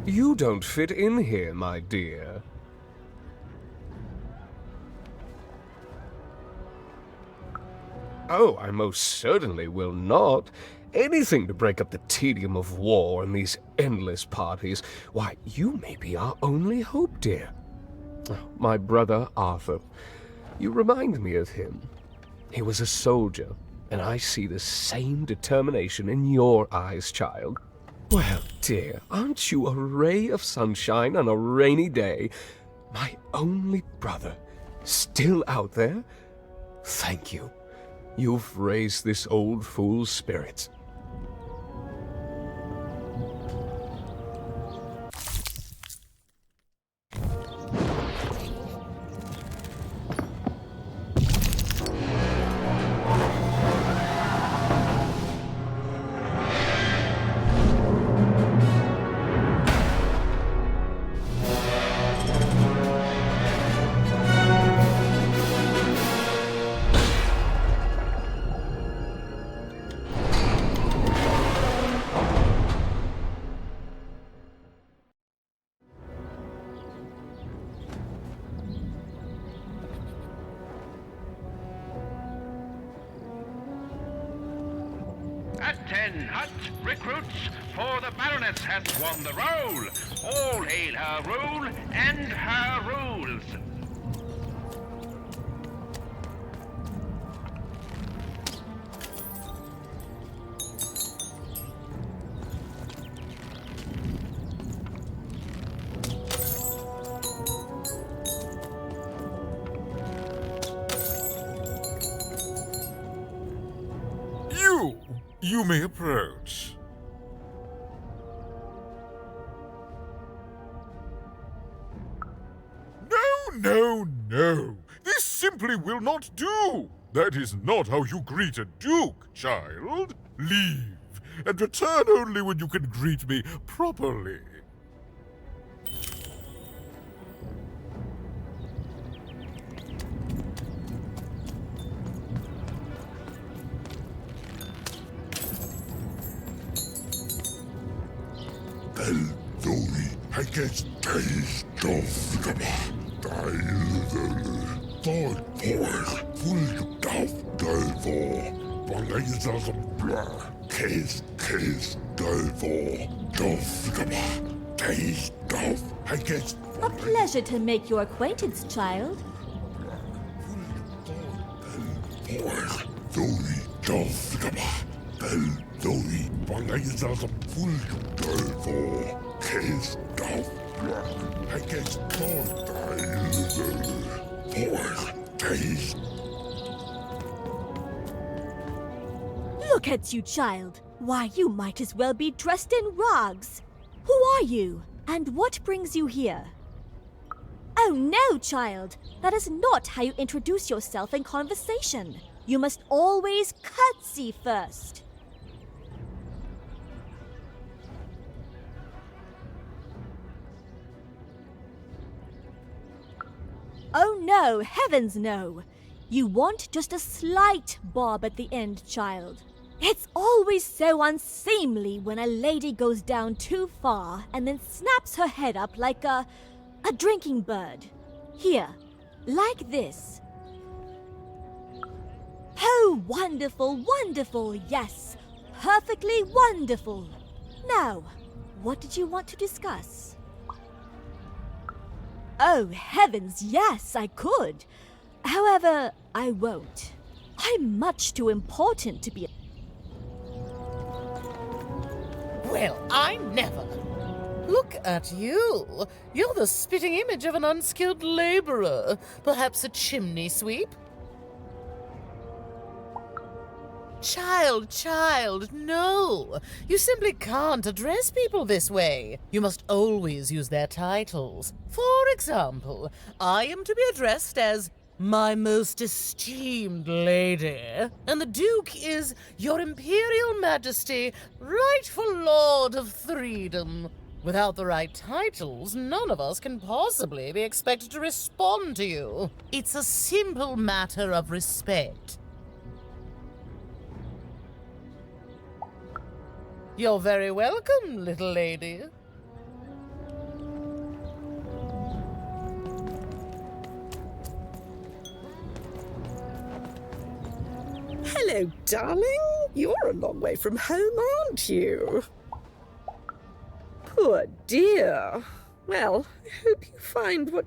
You don't fit in here, my dear. Oh, I most certainly will not. Anything to break up the tedium of war and these endless parties. Why, you may be our only hope, dear. Oh, my brother Arthur. You remind me of him. He was a soldier, and I see the same determination in your eyes, child. Well, dear, aren't you a ray of sunshine on a rainy day? My only brother, still out there? Thank you. You've raised this old fool's spirits. Attend, hut, recruits, for the Baroness has won the roll. All hail her rule and her rules. You may approach. No. This simply will not do. That is not how you greet a duke, child. Leave, and return only when you can greet me properly. Dori, I get taste of the Dor full of Delvor, Balazam Blah, Case Delvor, Dov, taste of, I guess. A pleasure to make your acquaintance, child. Dori, Dori, Balazam full Delvor, Case Dov, I guess Dor taste. Look at you, child. Why, you might as well be dressed in rags. Who are you? And what brings you here? Oh no, child. That is not how you introduce yourself in conversation. You must always curtsy first. Oh no, heavens no! You want just a slight bob at the end, child. It's always so unseemly when a lady goes down too far and then snaps her head up like a drinking bird. Here, like this. Oh, wonderful, wonderful, yes, perfectly wonderful. Now, what did you want to discuss? Oh, heavens, yes, I could. However, I won't. I'm much too important to be... Well, I never. Look at you. You're the spitting image of an unskilled laborer. Perhaps a chimney sweep? Child, no. You simply can't address people this way. You must always use their titles. For example, I am to be addressed as my most esteemed lady, and the Duke is Your Imperial Majesty, rightful Lord of Freedom. Without the right titles, none of us can possibly be expected to respond to you. It's a simple matter of respect. You're very welcome, little lady. Hello, darling. You're a long way from home, aren't you? Poor dear. Well, I hope you find what...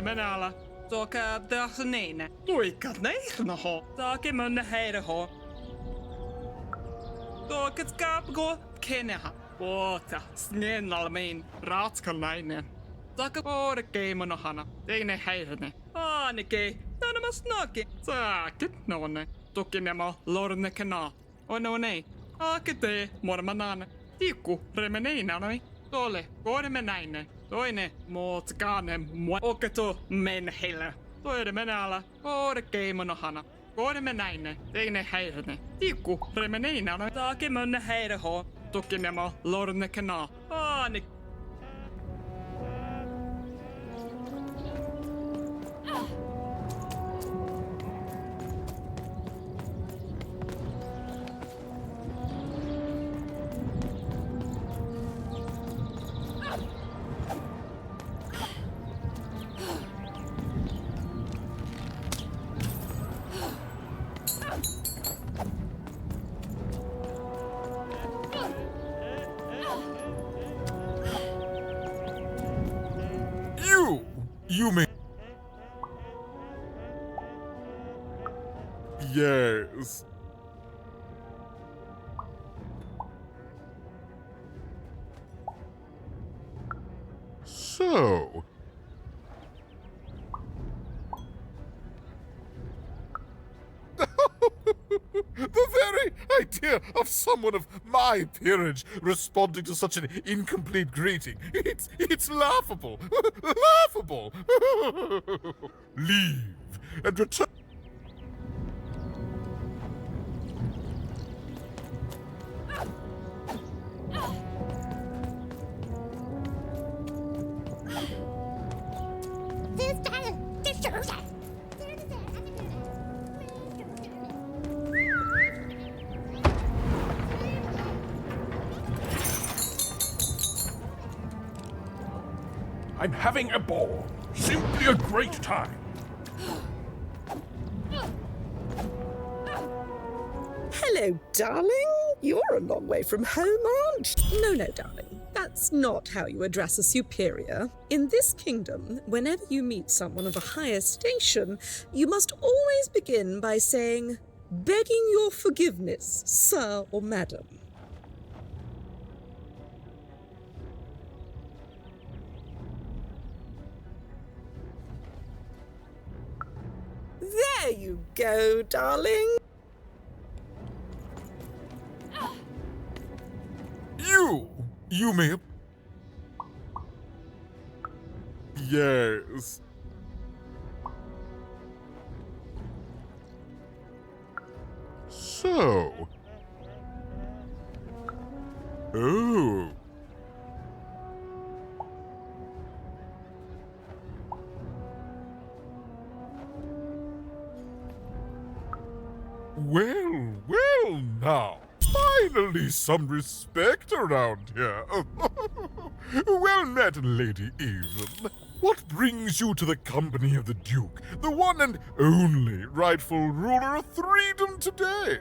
Menala, toka dagsnene. Tuikat neigna ho, taake munne heire ho. Toket skapgo kenneha. Boota, snennalmein, ratskalainen. Taka ore keimono hana, teine heirene. Aanike, tänamas naki, saakit nonne. Tukinemo lorne kana. Ono nei, aakete mormanane. Tikku remeneinanoi. Tole, kormenäinen. Toinen muutkaane mua oketo menheillä. Toinen menala, koode keimonohana. Koode menäinen, teine heirene. Tikku remeneinanoi. Taake munne heireho. Tukinemo lorne kana. Aanik. You may... Yes. So... The very idea of someone of my peerage responding to such an incomplete greeting. It's laughable. Laughable. Leave and return. I'm having a ball. Simply a great time. Hello, darling. You're a long way from home, aren't you? No, darling. That's not how you address a superior. In this kingdom, whenever you meet someone of a higher station, you must always begin by saying, "Begging your forgiveness, sir or madam." There you go, darling. You may have... Yes. So... Oh... Well now. Finally some respect around here. Well met, Lady Evelyn. What brings you to the company of the Duke, the one and only rightful ruler of Freedom today?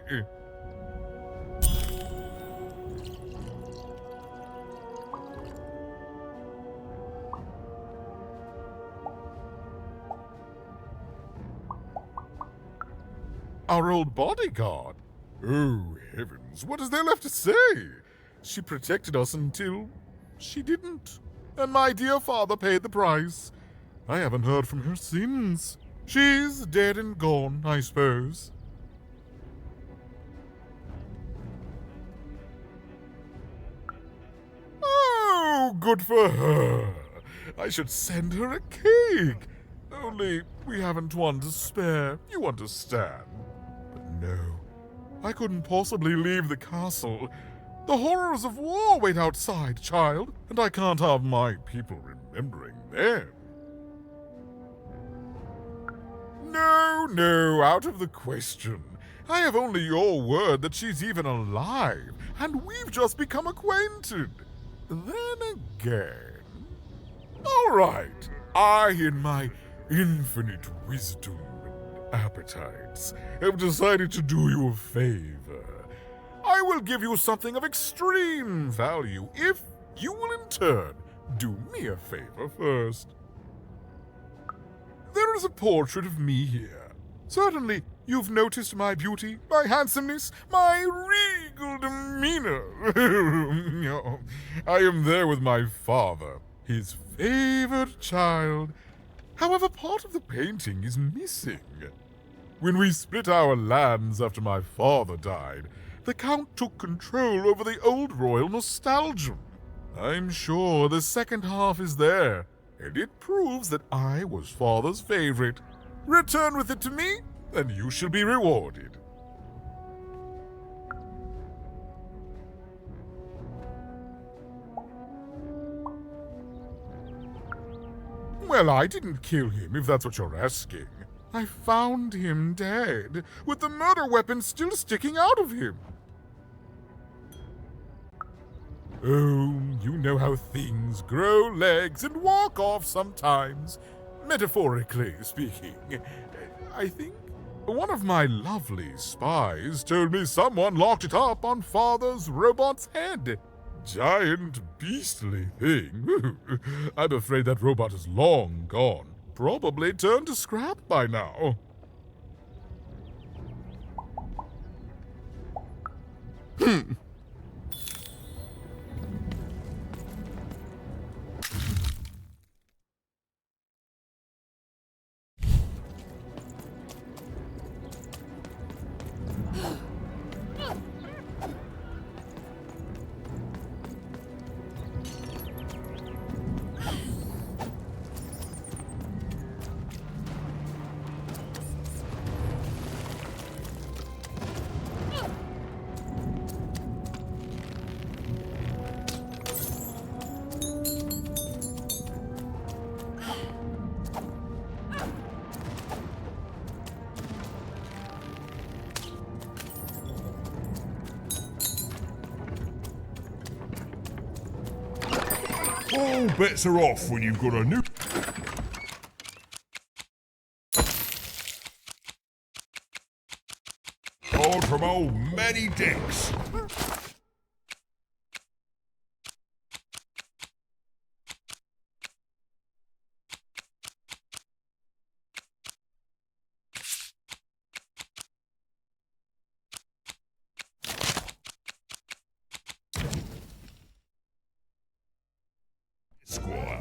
Our old bodyguard? Oh, heavens, what is there left to say? She protected us until she didn't. And my dear father paid the price. I haven't heard from her since. She's dead and gone, I suppose. Oh, good for her. I should send her a cake. Only we haven't one to spare, you understand. But no, I couldn't possibly leave the castle. The horrors of war wait outside, child, and I can't have my people remembering them. No, out of the question. I have only your word that she's even alive, and we've just become acquainted. then again... All right, I, in my infinite wisdom and appetites, have decided to do you a favor. I will give you something of extreme value if you will in turn do me a favor first. There is a portrait of me here. Certainly, you've noticed my beauty, my handsomeness, my regal demeanor. I am there with my father, his favored child. However, part of the painting is missing. When we split our lands after my father died, the Count took control over the old royal nostalgia. I'm sure the second half is there, and it proves that I was father's favorite. Return with it to me, and you shall be rewarded. Well, I didn't kill him, if that's what you're asking. I found him dead, with the murder weapon still sticking out of him. Oh, you know how things grow legs and walk off sometimes. Metaphorically speaking. I think one of my lovely spies told me someone locked it up on Father's robot's head. Giant, beastly thing. I'm afraid that robot is long gone. Probably turned to scrap by now. All bets are off when you've got a new... card from old Matty Dex. Squire.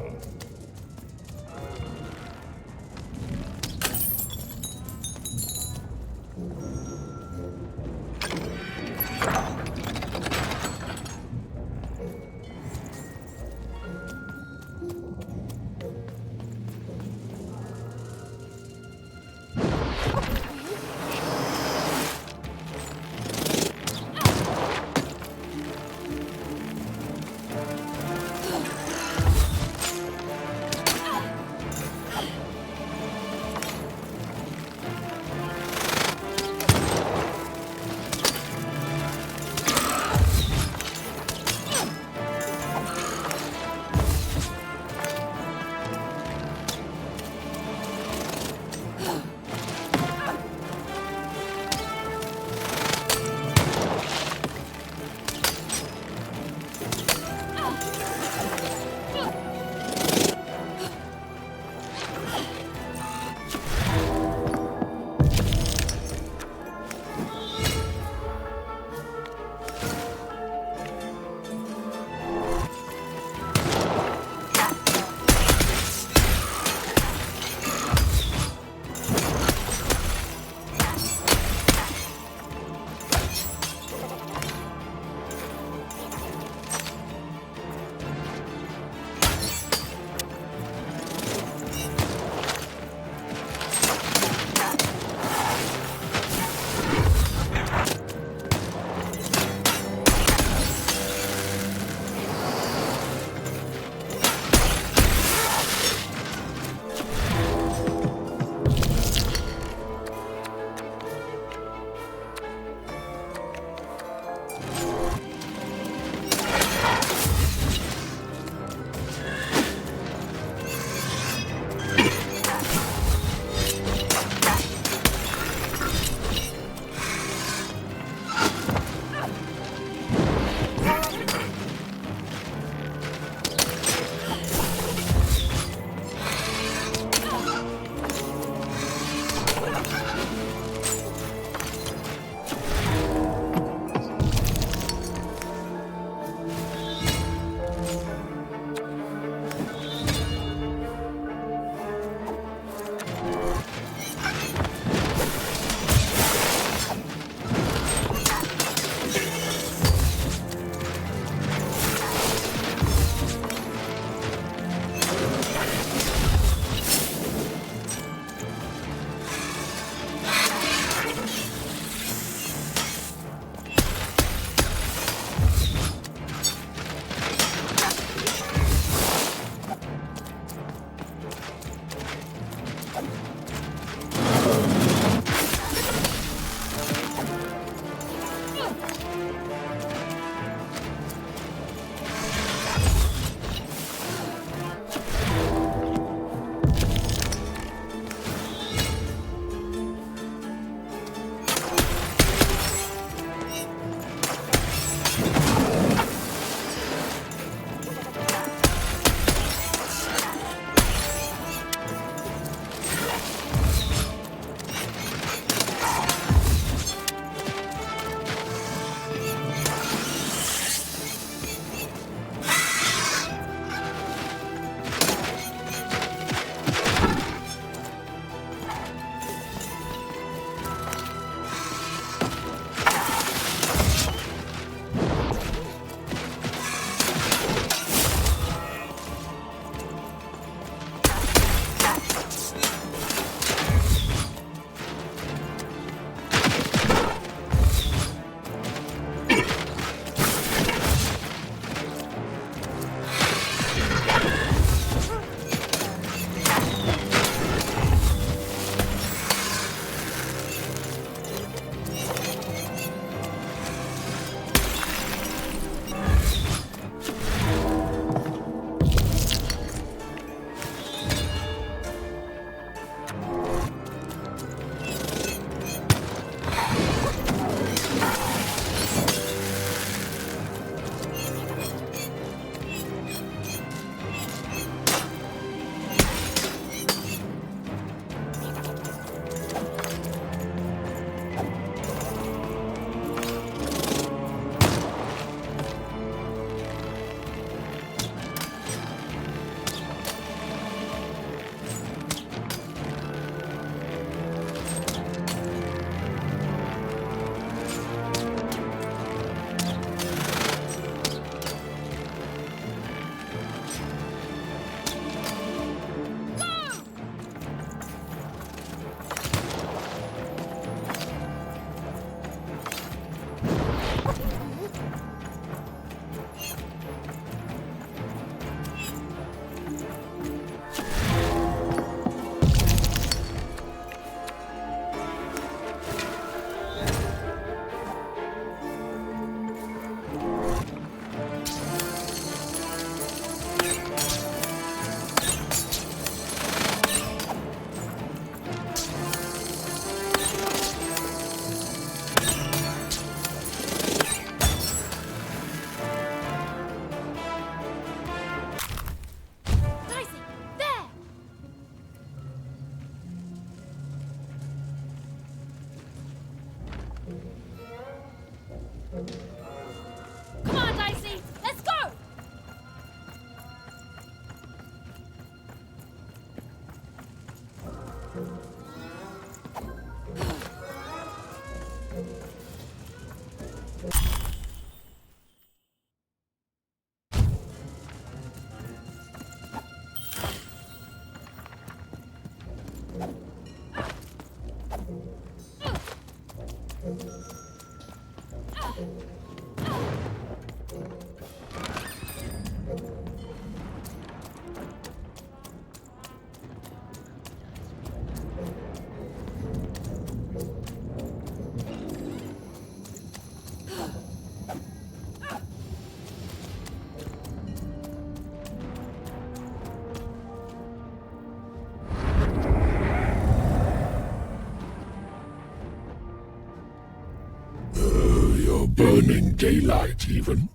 burning daylight, even.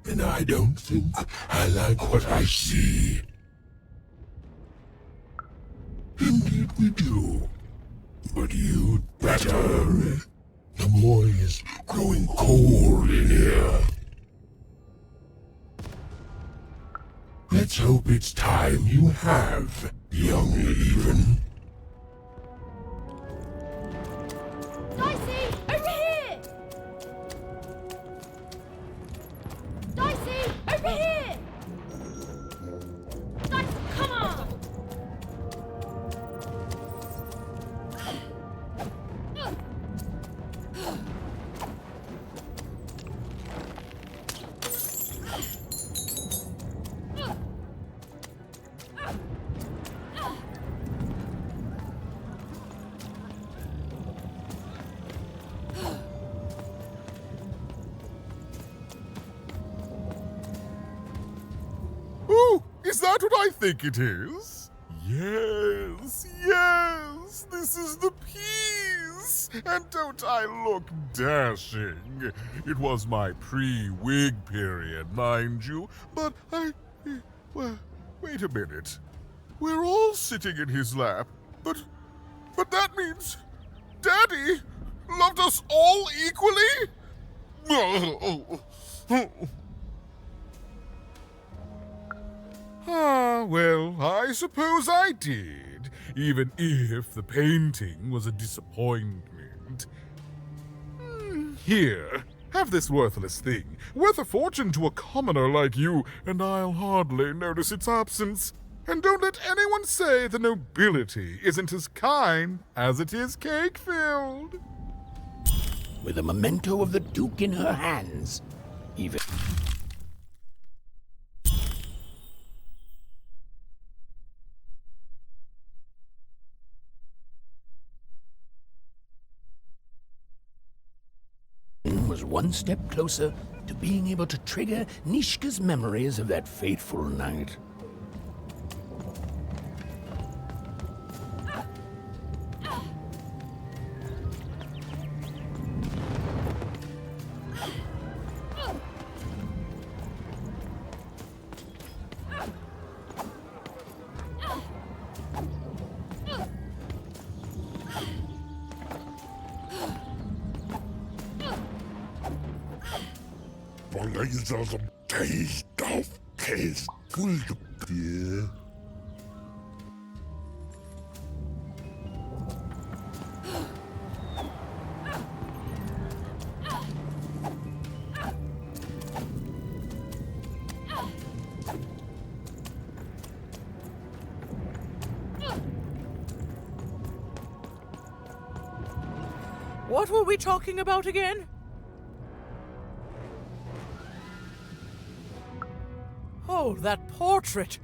And I don't think I like what I see. Indeed we do. But you'd better. The morning is growing cold in here. Let's hope it's time you have, young even. Dicey, over here! Dicey, over here! Dicey, come on! Oh, is that what I think it is? Yes, yes, this is the piece! And don't I look dashing? It was my pre-wig period, mind you, but well, wait a minute. We're all sitting in his lap, but that means Daddy loved us all equally? Ah, well, I suppose I did, even if the painting was a disappointment. Here, have this worthless thing, worth a fortune to a commoner like you, and I'll hardly notice its absence. And don't let anyone say the nobility isn't as kind as it is cake-filled. With a memento of the Duke in her hands. Even... was one step closer to being able to trigger Nishka's memories of that fateful night. Verleser Geist auf Käse Bier. What were we talking about again? Oh, that portrait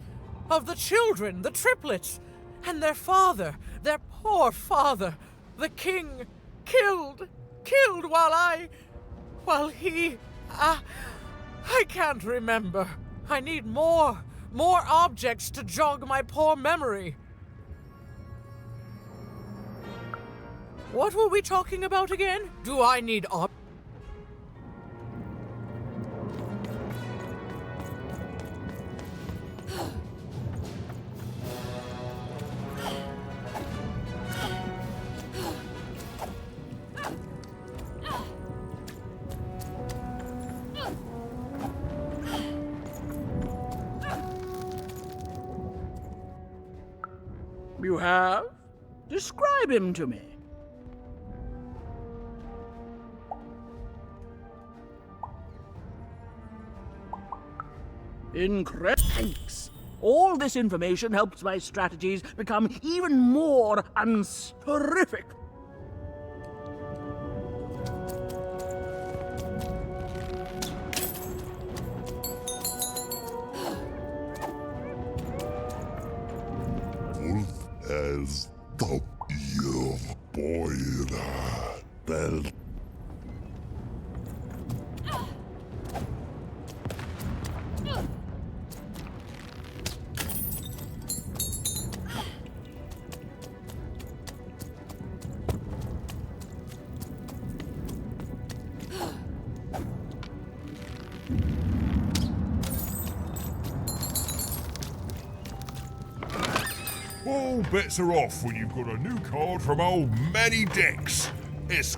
of the children, the triplets, and their father, their poor father, the king, killed while he, I can't remember. I need more objects to jog my poor memory. What were we talking about again? Do I need objects? You have? Describe him to me. Incredible. Thanks. All this information helps my strategies become even more terrific. As the year boiler belt. All bets are off when you've got a new card from old Manny Dex. It's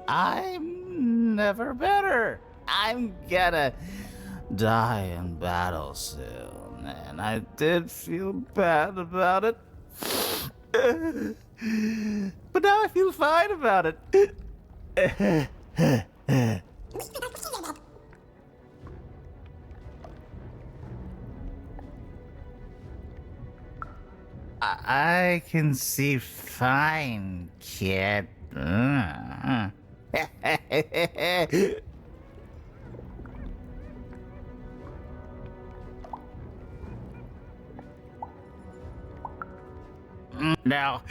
I'm never better. I'm gonna die in battle soon, and I did feel bad about it. But now I feel fine about it. I can see fine, kid. Now.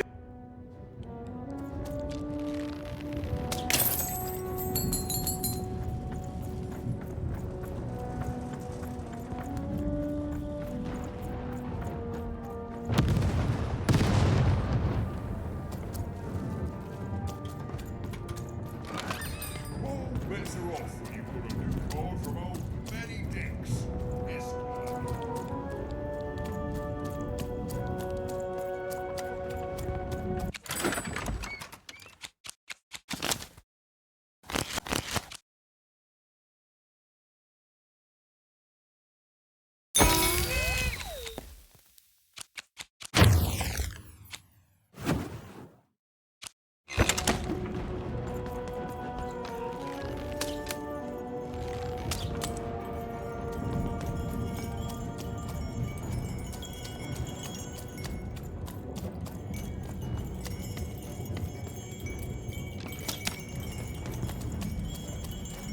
all bets are off when you've got a new card from old Manny Dex. It's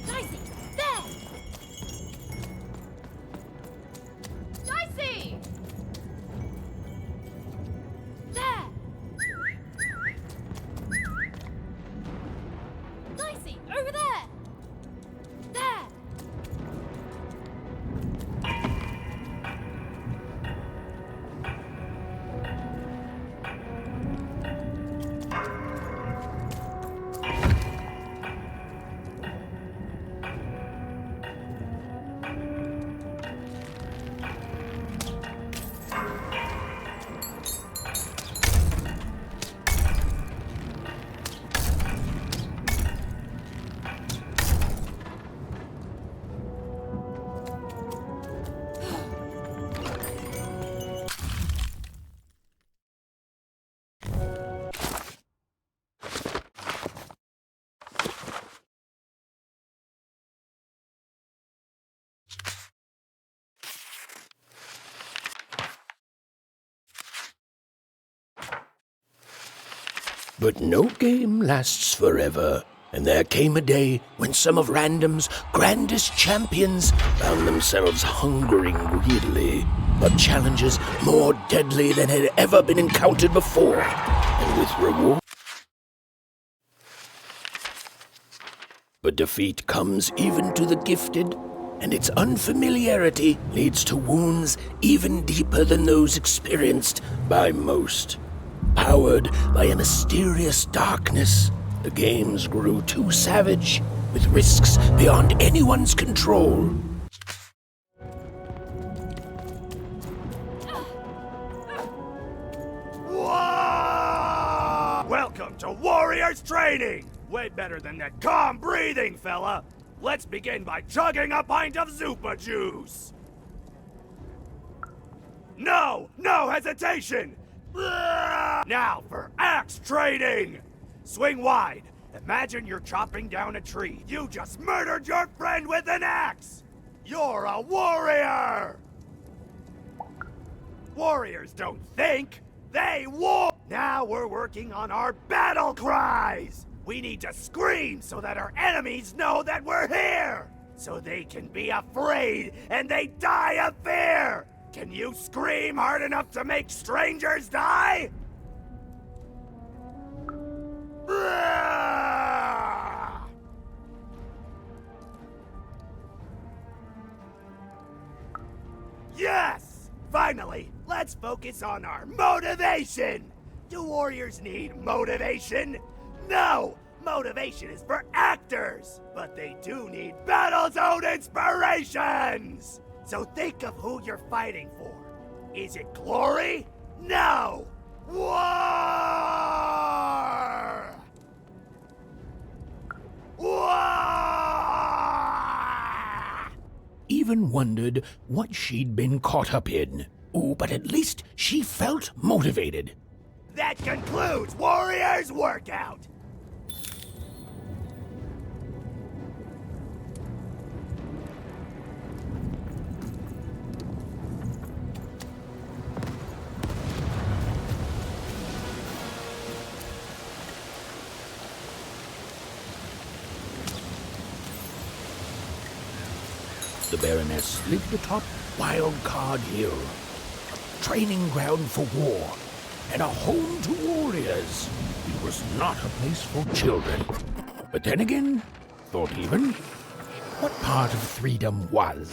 Dicey! There! Dicey! There! Dicey! Over there! But no game lasts forever, and there came a day when some of Random's grandest champions found themselves hungering greedily for challenges more deadly than had ever been encountered before, and with reward. But defeat comes even to the gifted, and its unfamiliarity leads to wounds even deeper than those experienced by most. Powered by a mysterious darkness, the games grew too savage, with risks beyond anyone's control. Whoa! Welcome to Warriors Training! Way better than that calm breathing, fella! Let's begin by chugging a pint of Zupa juice! No! No hesitation! Now for axe training! Swing wide. Imagine you're chopping down a tree. You just murdered your friend with an axe! You're a warrior! Warriors don't think, they war! Now we're working on our battle cries! We need to scream so that our enemies know that we're here! So they can be afraid and they die of fear! Can you scream hard enough to make strangers die? Yes! Finally, let's focus on our motivation! Do warriors need motivation? No! Motivation is for actors! But they do need battle zone inspirations! So think of who you're fighting for. Is it glory? No! War! War! Even wondered what she'd been caught up in. Ooh, but at least she felt motivated. That concludes Warriors Workout! The Baroness lived atop Wild Card Hill, a training ground for war, and a home to warriors. It was not a place for children. But then again, thought even, what part of freedom was?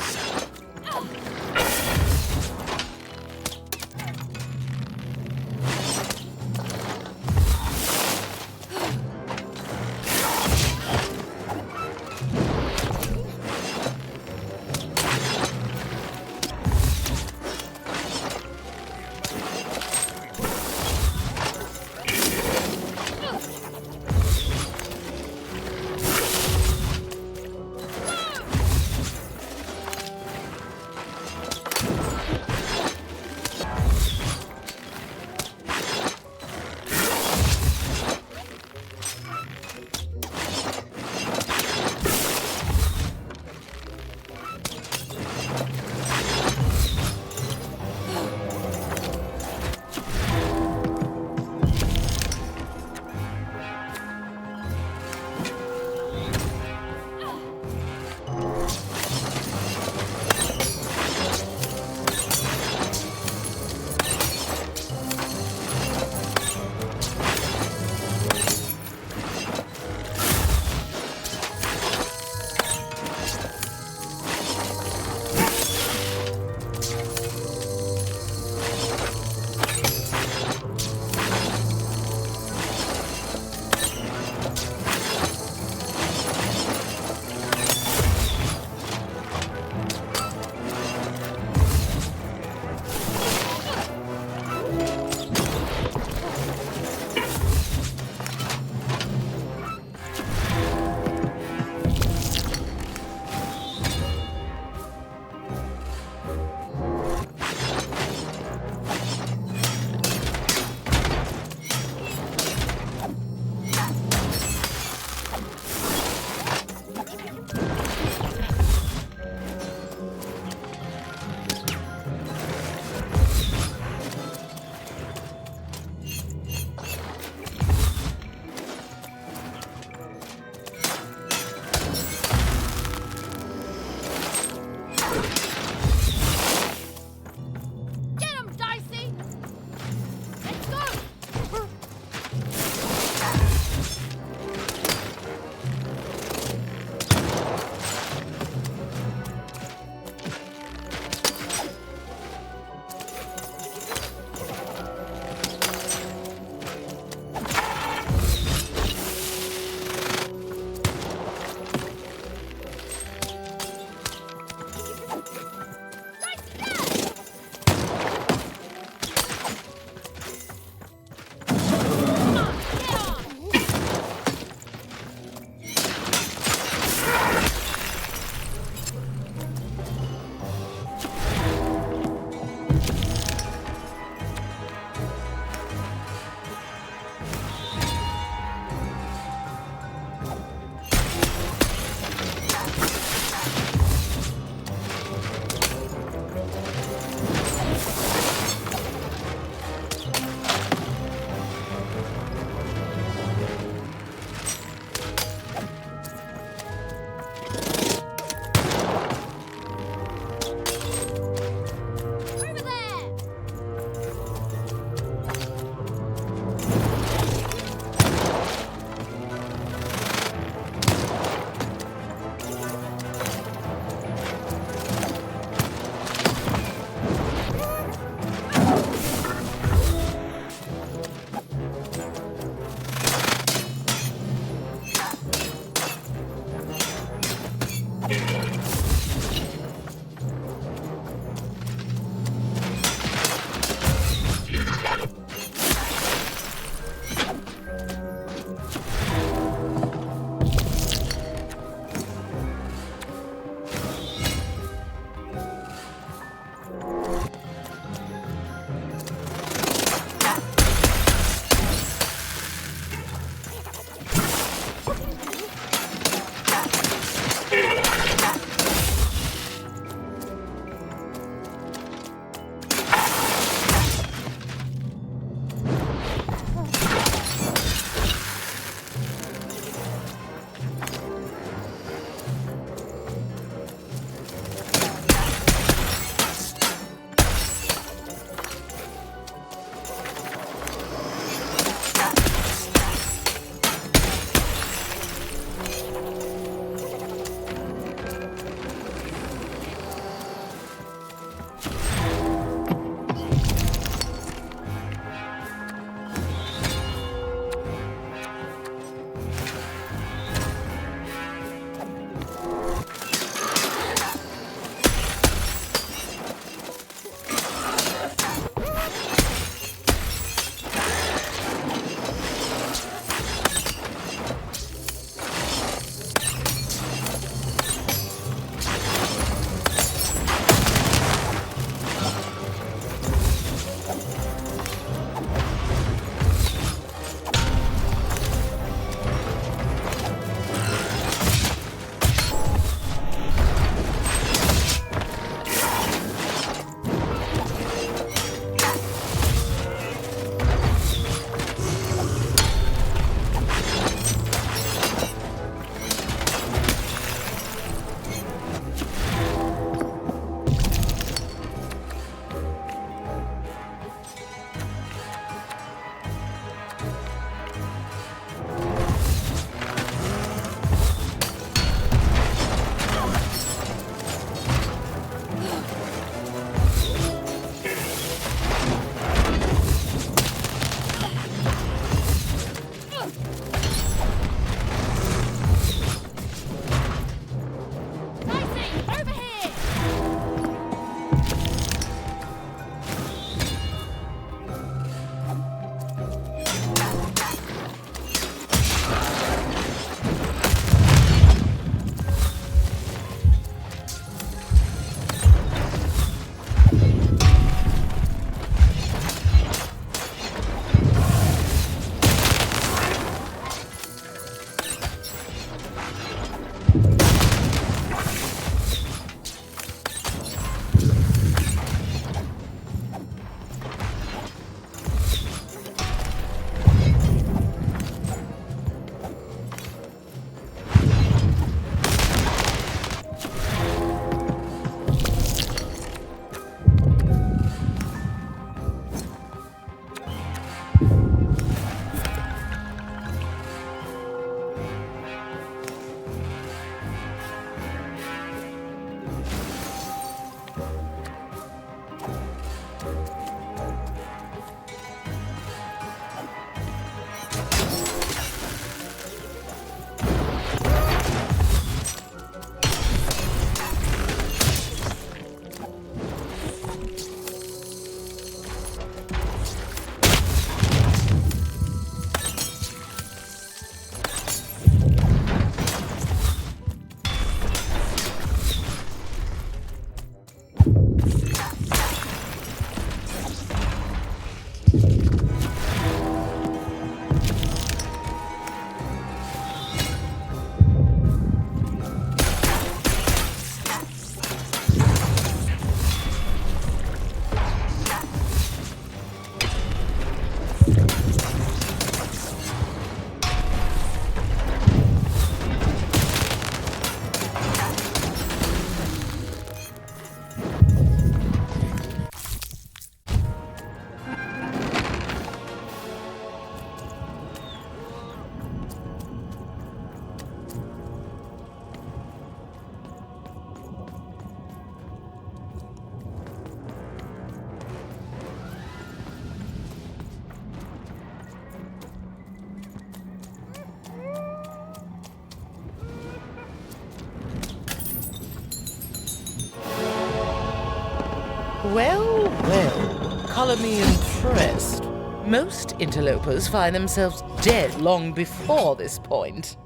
Well, well, color me impressed. Most interlopers find themselves dead long before this point.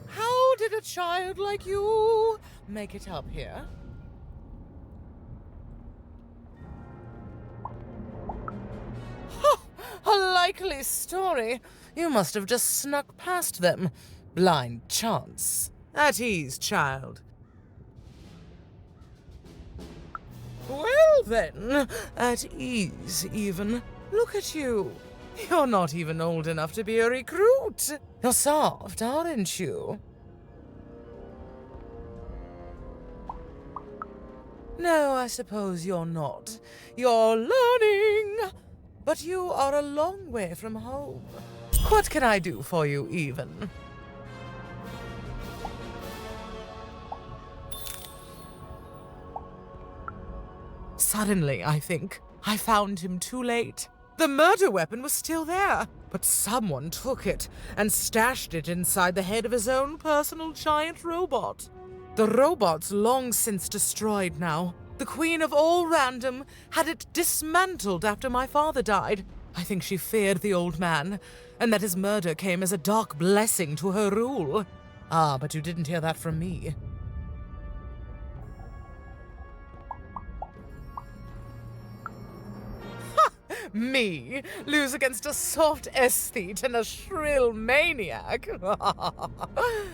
How did a child like you make it up here? A likely story. You must have just snuck past them. Blind chance. At ease, child. Well then, at ease even. Look at you. You're not even old enough to be a recruit. You're soft, aren't you? No, I suppose you're not. You're learning. But you are a long way from home. What can I do for you, even? Suddenly, I think, I found him too late. The murder weapon was still there, but someone took it and stashed it inside the head of his own personal giant robot. The robot's long since destroyed now. The Queen of All Random had it dismantled after my father died. I think she feared the old man, and that his murder came as a dark blessing to her rule. Ah, but you didn't hear that from me. Me lose against a soft aesthete and a shrill maniac?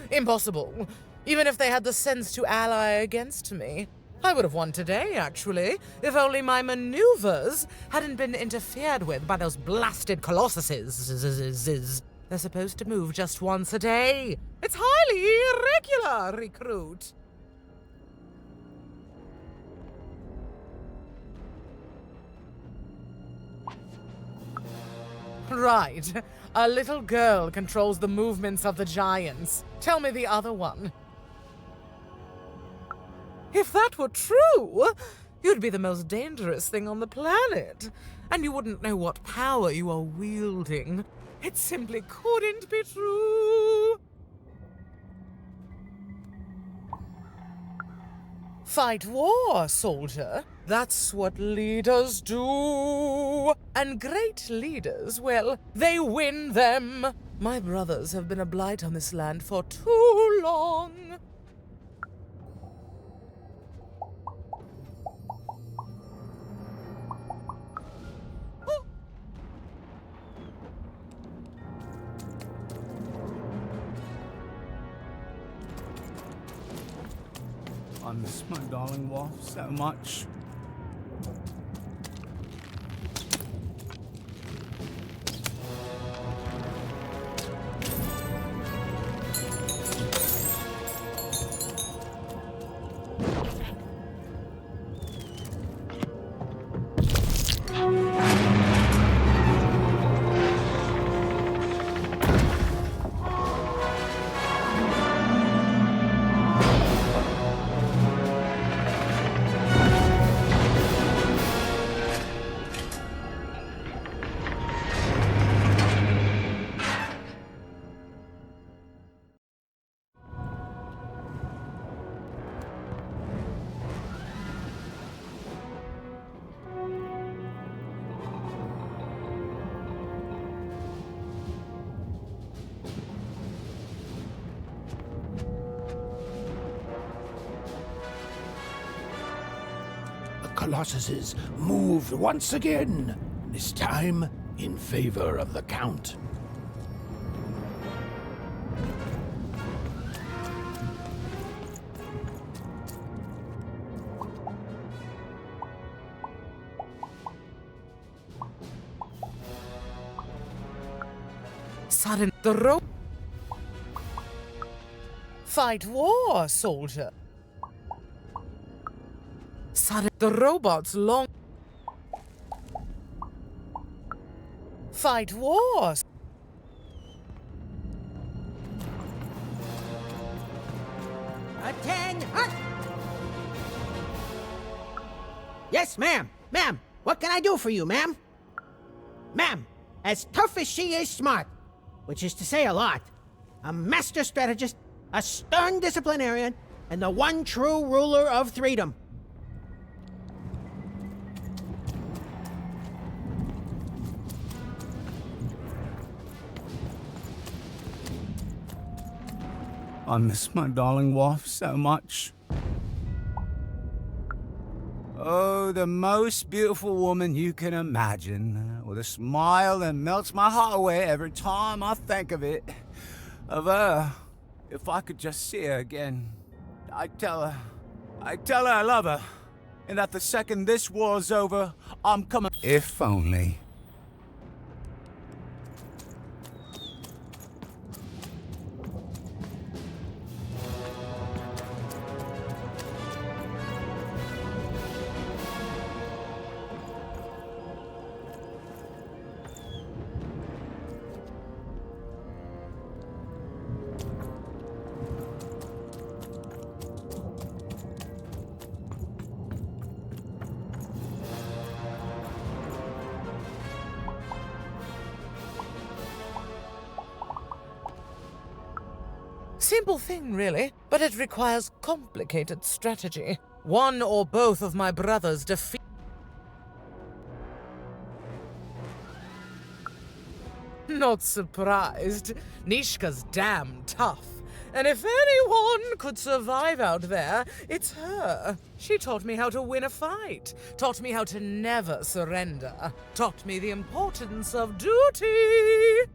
Impossible. Even if they had the sense to ally against me. I would have won today, actually, if only my maneuvers hadn't been interfered with by those blasted colossuses. They're supposed to move just once a day. It's highly irregular, recruit. Right. A little girl controls the movements of the giants. Tell me the other one. If that were true, you'd be the most dangerous thing on the planet. And you wouldn't know what power you are wielding. It simply couldn't be true. Fight war, soldier. That's what leaders do. And great leaders, well, they win them. My brothers have been a blight on this land for too long. I miss my darling wife so much. Colossuses moved once again, this time in favor of the Count. Sudden Fight war, soldier. The robots long fight wars. Attention! Yes, ma'am. Ma'am, what can I do for you, ma'am? Ma'am, as tough as she is smart, which is to say a lot, a master strategist, a stern disciplinarian, and the one true ruler of Threedom. I miss my darling wife so much. Oh, the most beautiful woman you can imagine, with a smile that melts my heart away every time I think of it. Of her. If I could just see her again, I'd tell her I love her, and that the second this war's over, I'm coming. If only. Simple thing, really, but it requires complicated strategy. One or both of my brothers defeat. Not surprised. Nishka's damn tough. And if anyone could survive out there, it's her. She taught me how to win a fight, taught me how to never surrender, taught me the importance of duty.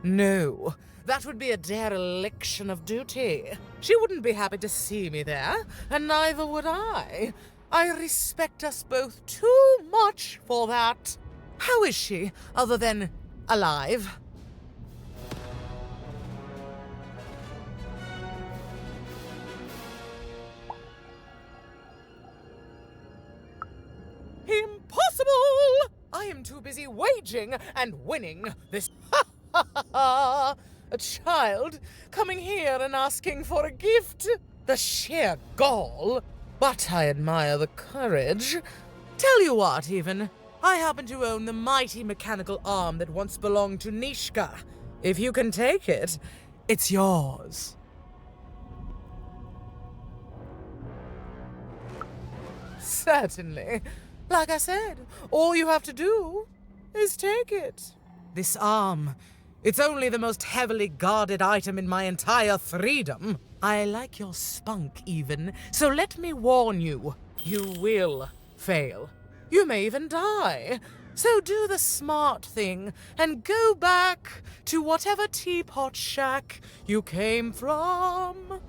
No, that would be a dereliction of duty. She wouldn't be happy to see me there, and neither would I. I respect us both too much for that. How is she, other than alive? Impossible! I am too busy waging and winning this. A child coming here and asking for a gift? The sheer gall. But I admire the courage. Tell you what, even. I happen to own the mighty mechanical arm that once belonged to Nishka. If you can take it, it's yours. Certainly. Like I said, all you have to do is take it. This arm, it's only the most heavily guarded item in my entire freedom. I like your spunk, even, so let me warn you. You will fail. You may even die. So do the smart thing and go back to whatever teapot shack you came from.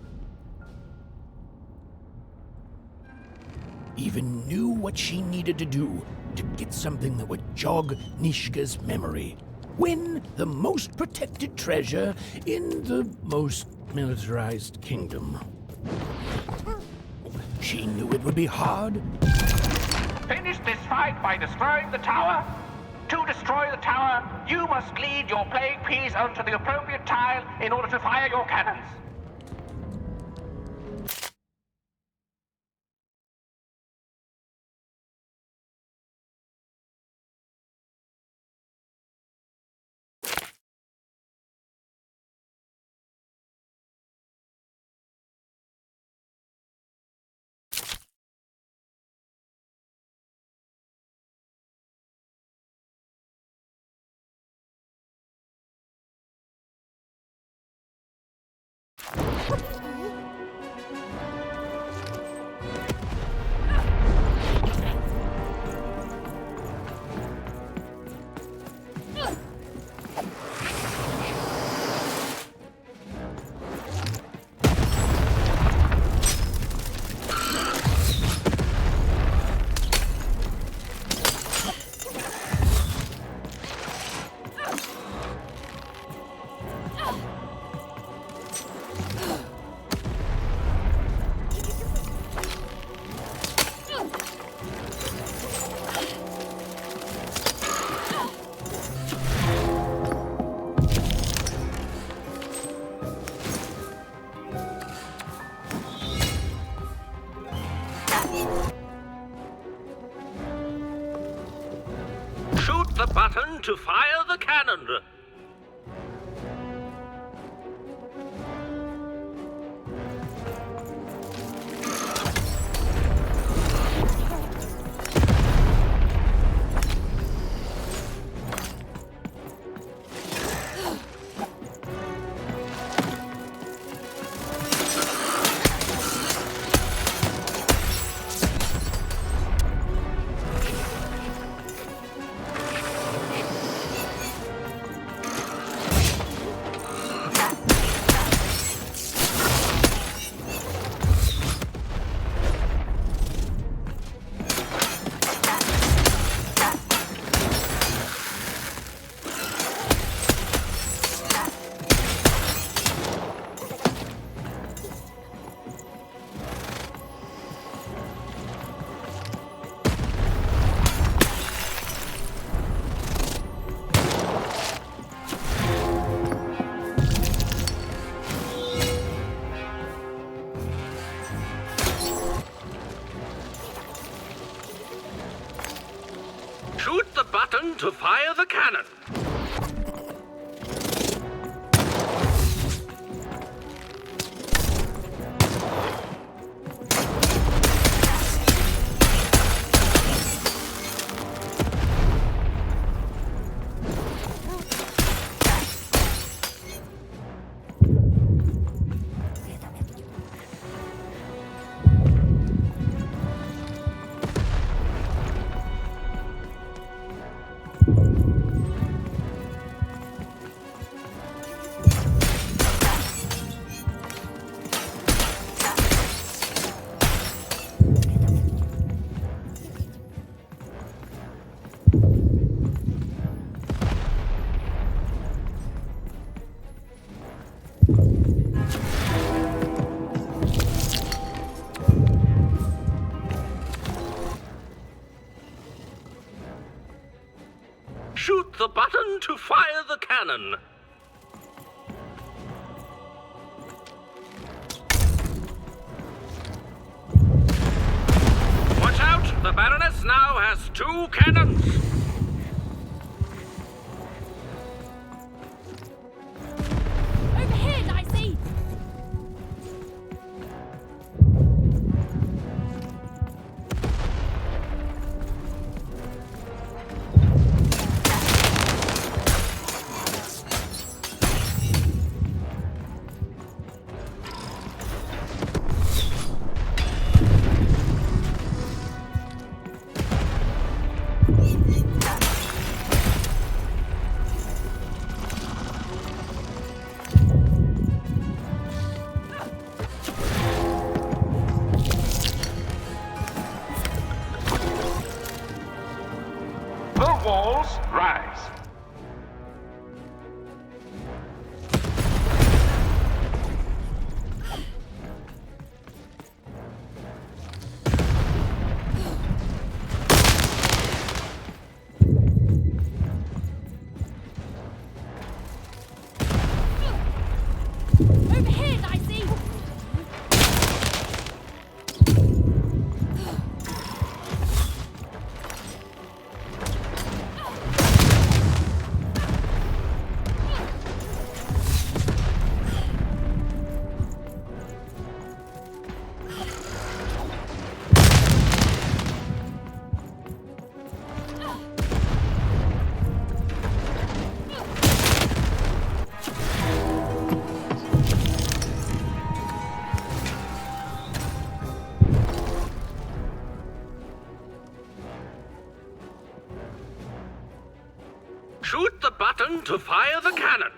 Even knew what she needed to do to get something that would jog Nishka's memory. Win the most protected treasure in the most militarized kingdom. She knew it would be hard. Finish this fight by destroying the tower. To destroy the tower, you must lead your plague peas onto the appropriate tile in order to fire your cannons. Shoot the button to fire the cannon. cannon! Shoot the button to fire the cannon. Watch out! The Baroness now has 2 cannons. Overhead, I see! The walls rise. Overhead, I see! Shoot the button to fire the cannon.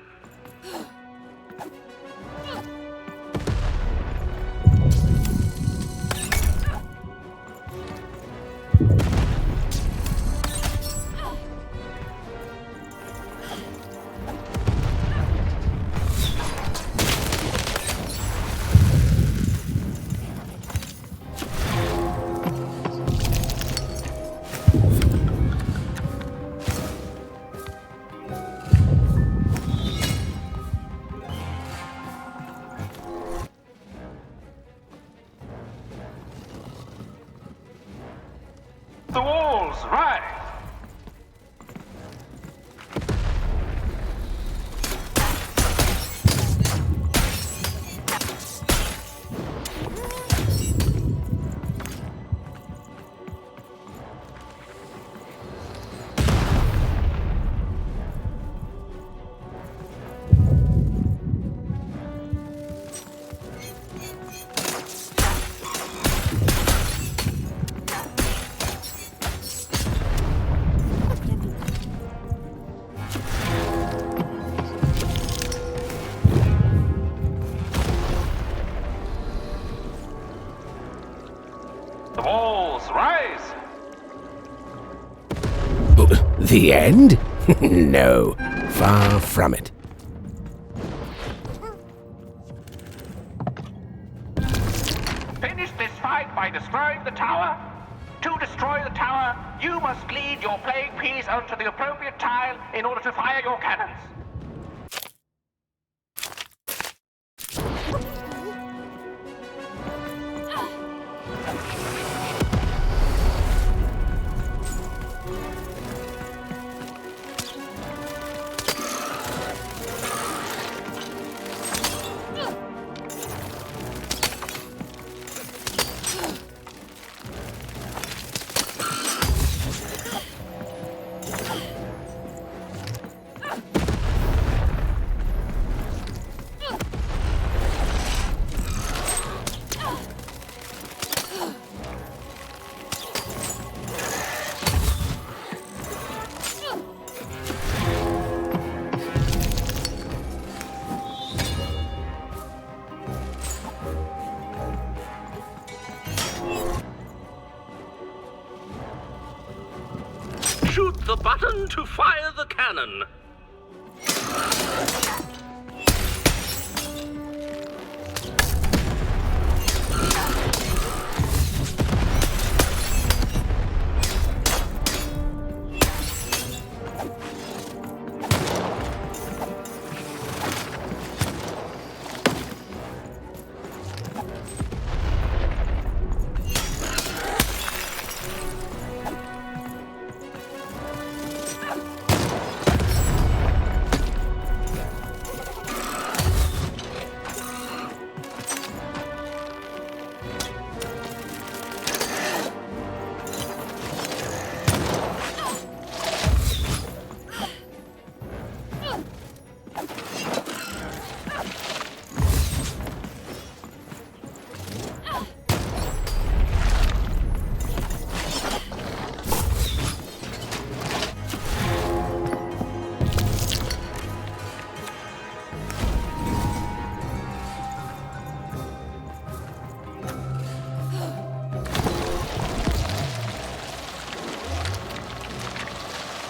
The walls rise. The walls rise. The end? No, far from it. Finish this fight by destroying the tower. To destroy the tower, you must lead your playing piece onto the appropriate tile in order to fire your cannons. button to fire the cannon.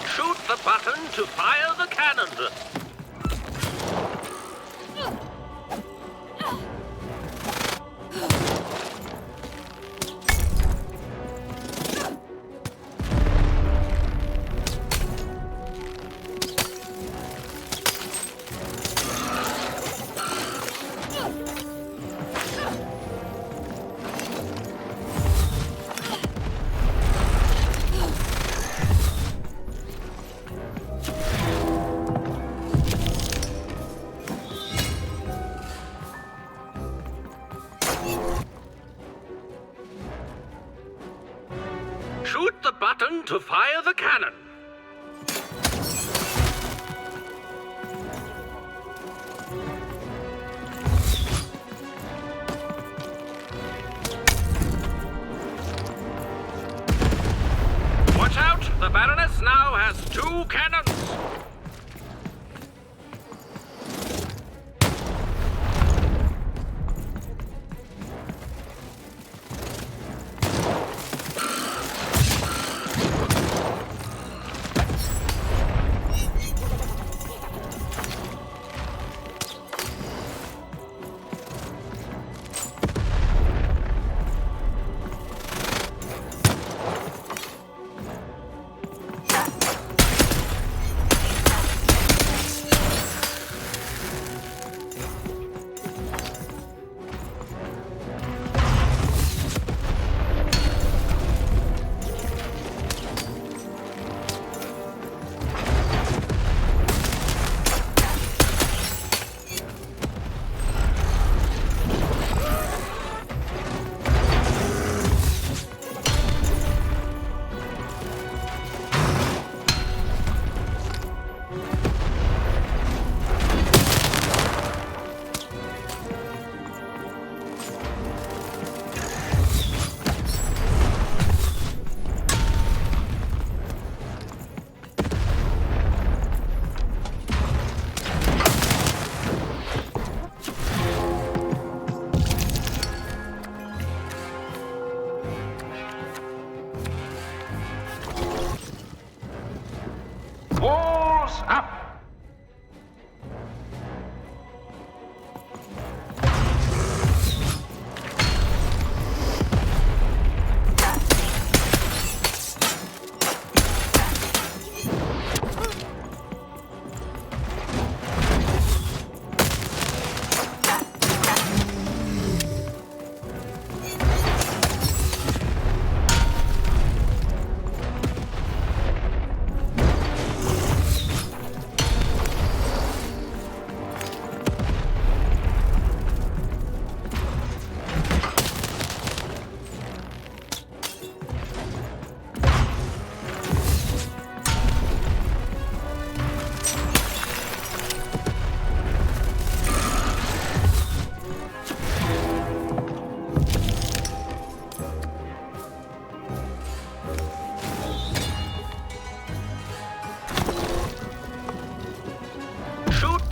Shoot the button to fire the cannon. Shoot the button to fire the cannon. Watch out! The Baroness now has 2 cannons. Walls up!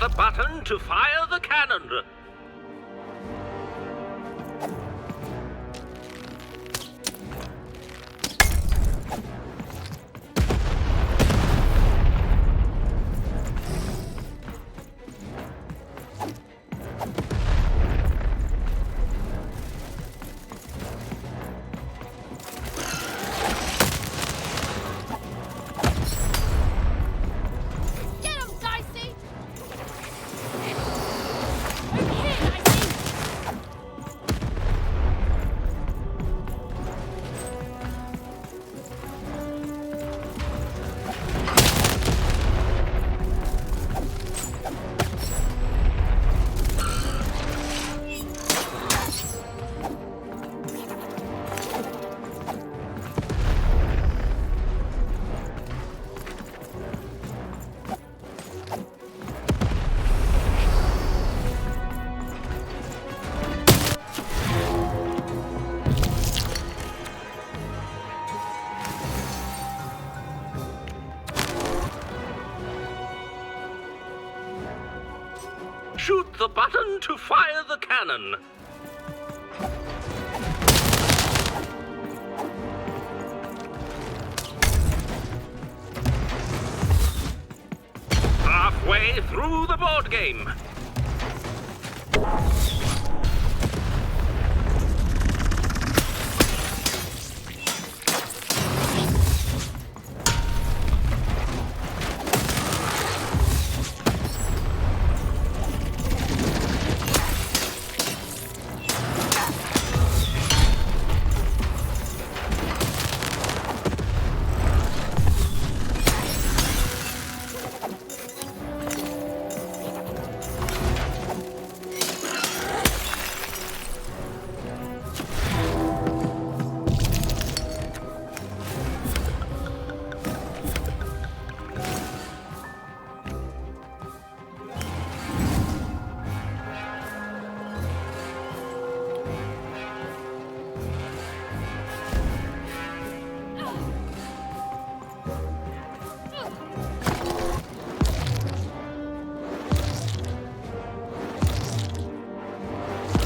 The button to fire the cannon. Shoot the button to fire the cannon. Halfway through the board game.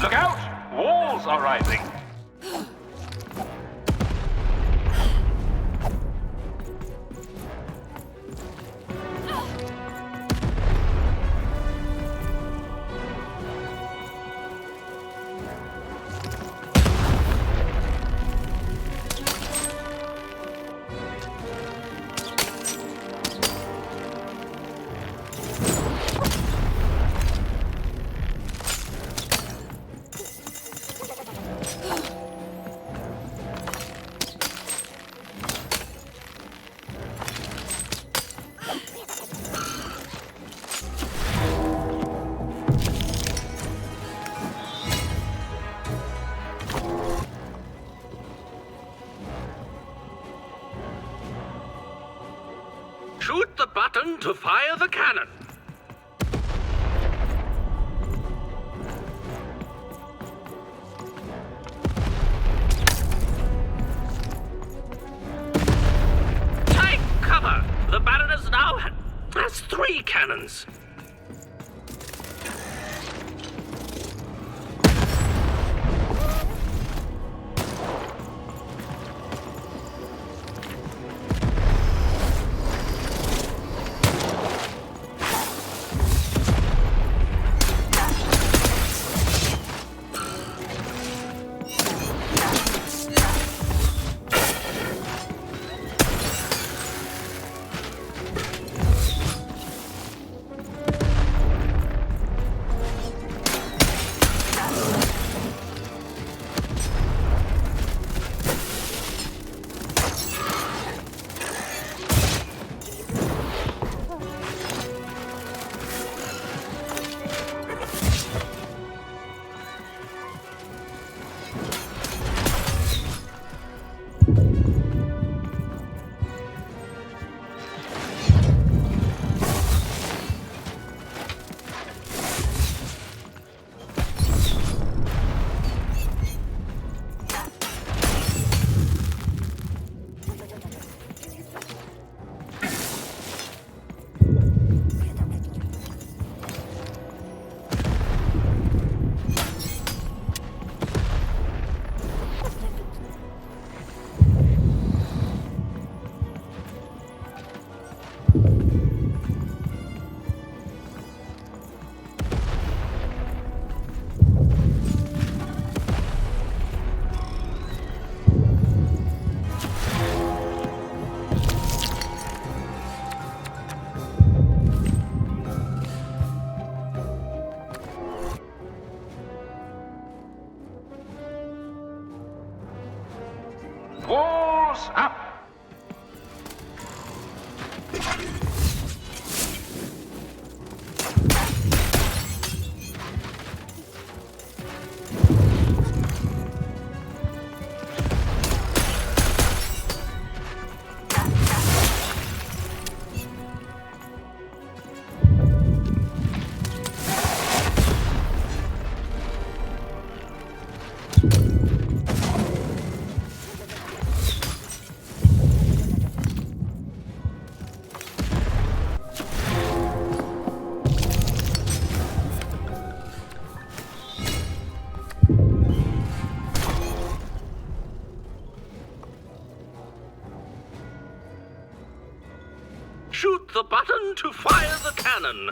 Look out! Walls are rising. Shoot the button to fire the cannon. Take cover! The Baroness now has 3 cannons. Walls up! begun to fire the cannon.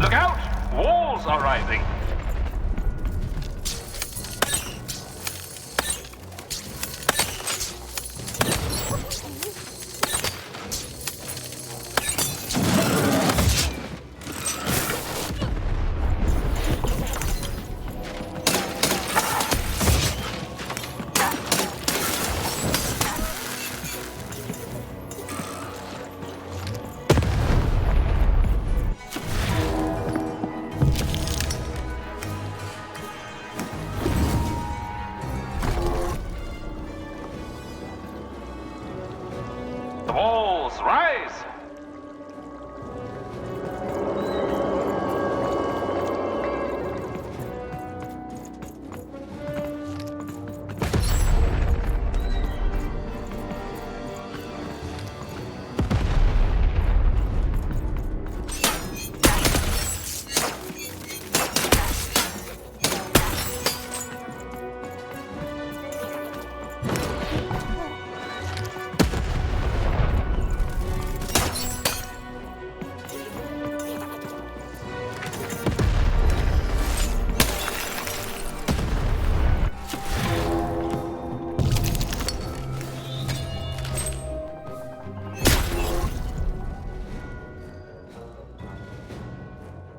Look out! Walls are rising. The walls rise!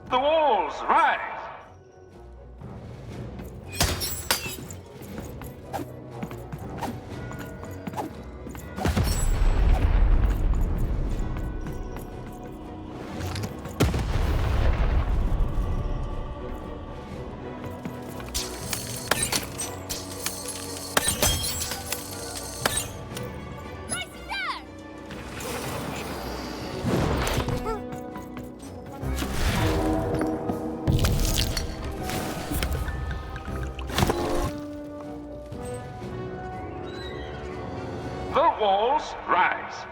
The walls rise! The walls rise!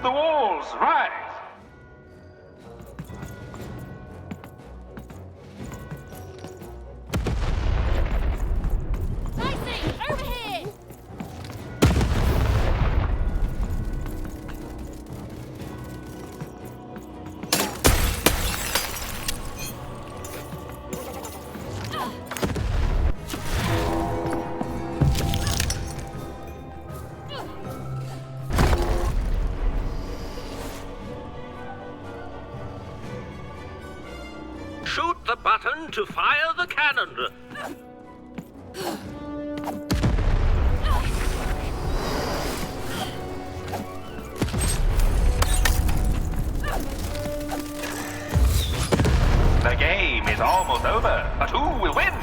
The walls rise! Over here! Shoot the button to fire the cannon. The game is almost over, but who will win?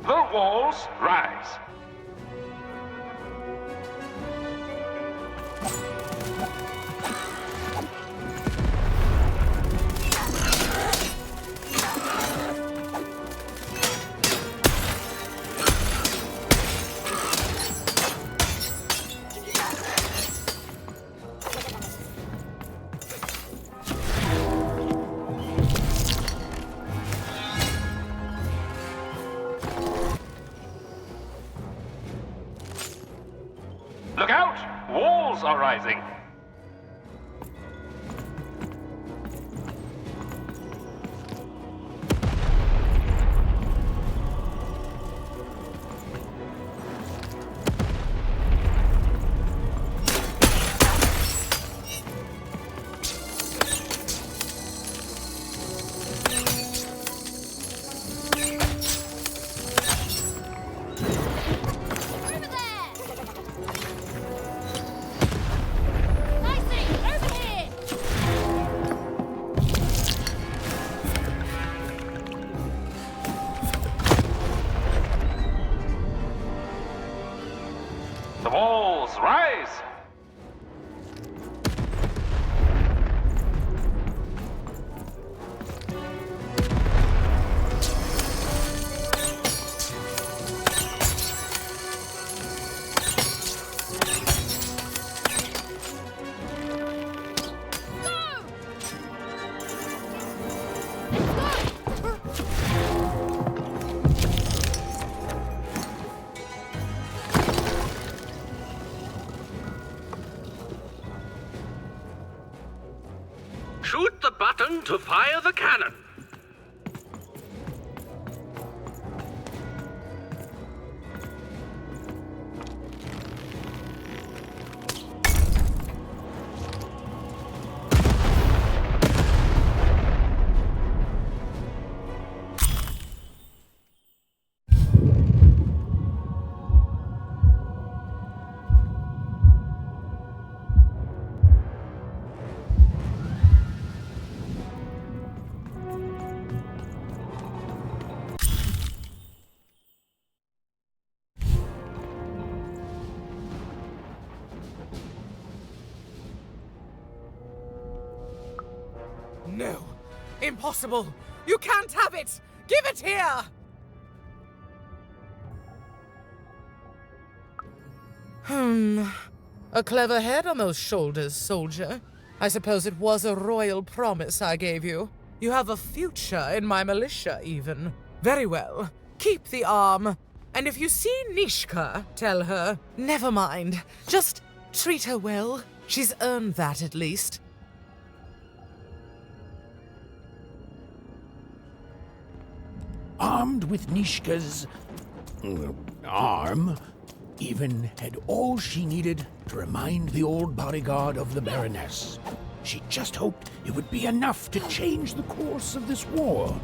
The walls rise. Look out! Walls are rising. The walls rise! Shoot the button to fire the cannon. No! Impossible! You can't have it! Give it here! A clever head on those shoulders, soldier. I suppose it was a royal promise I gave you. You have a future in my militia, even. Very well. Keep the arm. And if you see Nishka, tell her, never mind. Just treat her well. She's earned that, at least. Armed with Nishka's arm, even had all she needed to remind the old bodyguard of the Baroness. She just hoped it would be enough to change the course of this war.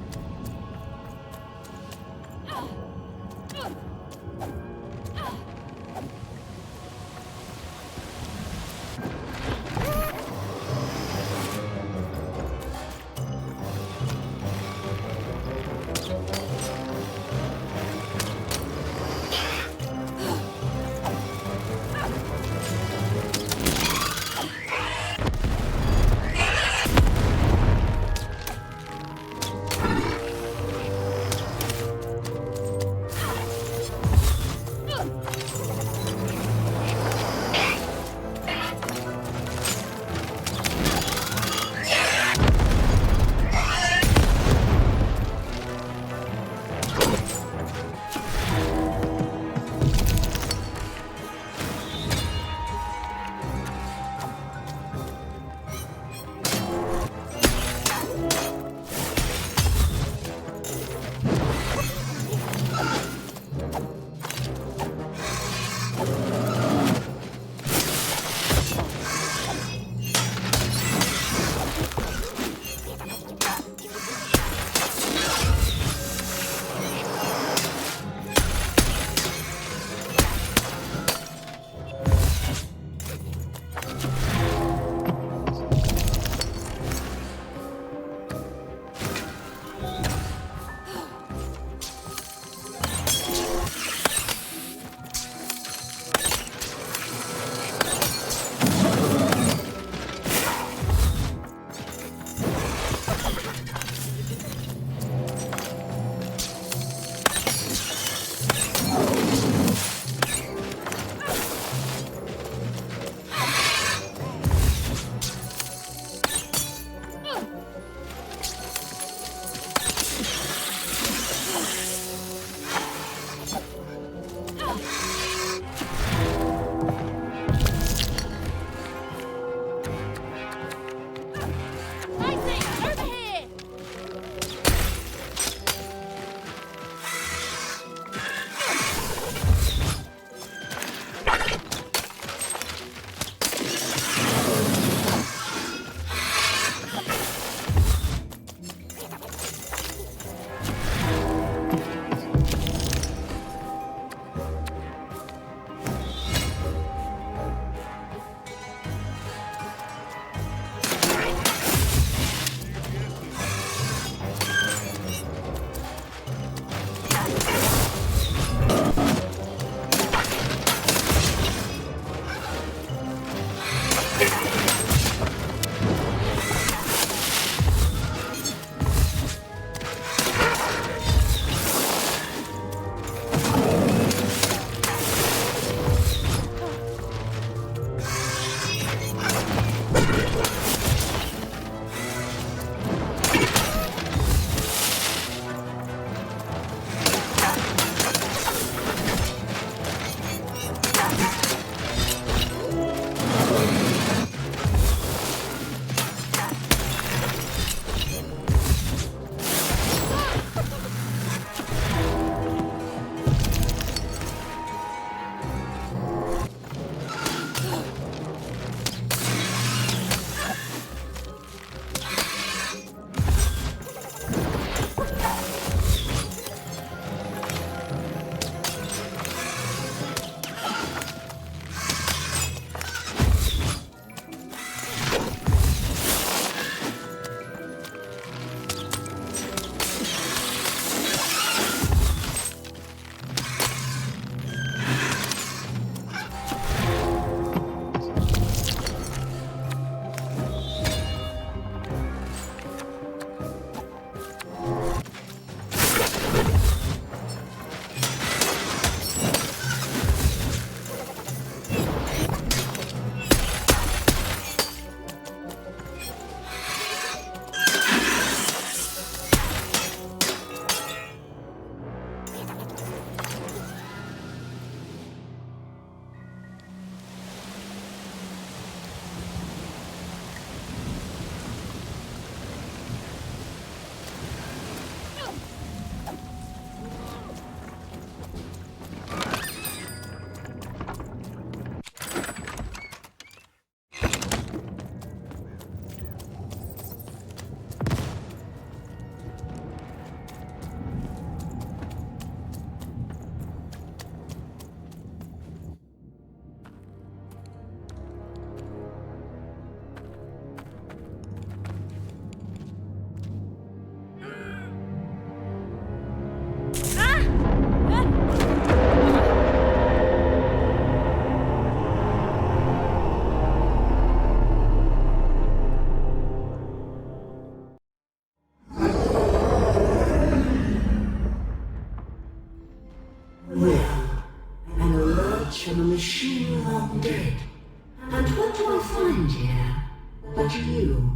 But you...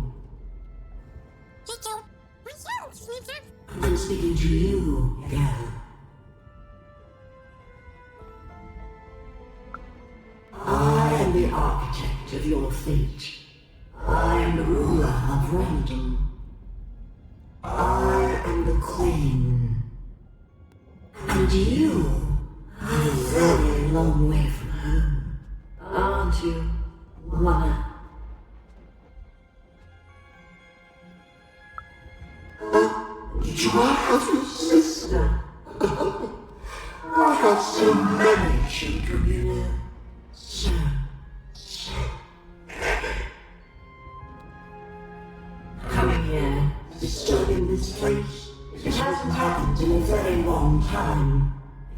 I'm speaking to you, girl. I am the architect of your fate. I am the ruler of random. I am the queen. And you are a very long way from home, aren't you, Mother? Do I have a sister? I have so many children, you know. So many. Coming here, disturbing this place, it hasn't happened in a very long time.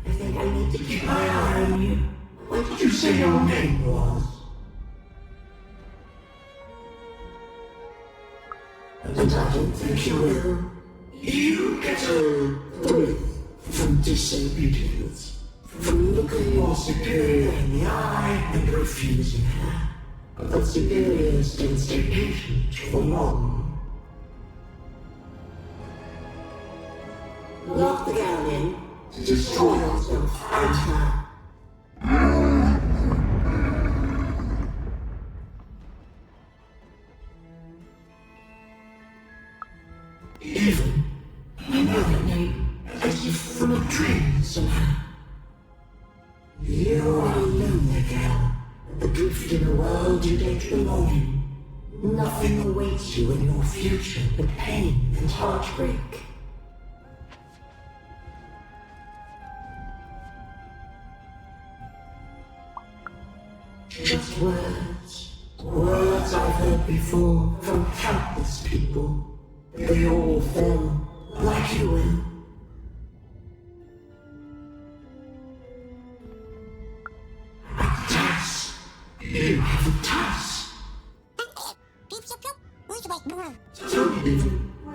I think I need to keep my eye on you. What did you say your name was? And I don't think you will. You get a thrill from disobedience, from looking your superior in the eye and refusing her. But superiors don't stay patient for long. Lock the girl in, destroy yourself and her. Even, you know that name, as if from a dream somehow. You are a lonely girl, adrift in a world you don't belong in. Nothing awaits you in your future but pain and heartbreak. Just words, words I've heard before from countless people. They all fell, like you will. A task. You have a task. Tell me,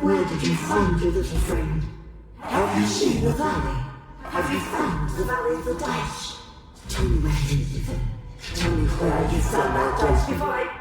where did you find your little friend? Have you seen the valley? Have you found the valley of the dice? Tell me where it is, Ethan. Tell me where you found that dice before I...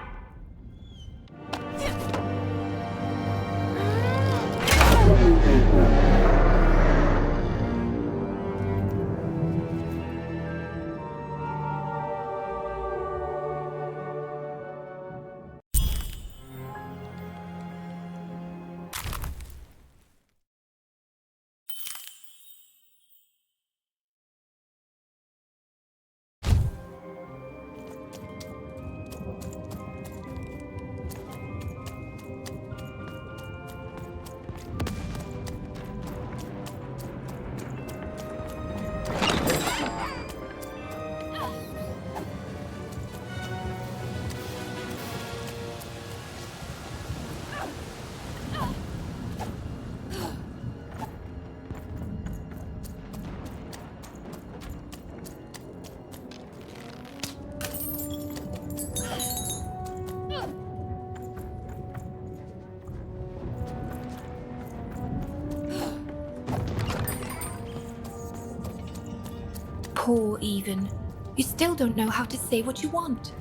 Poor Even. You still don't know how to say what you want.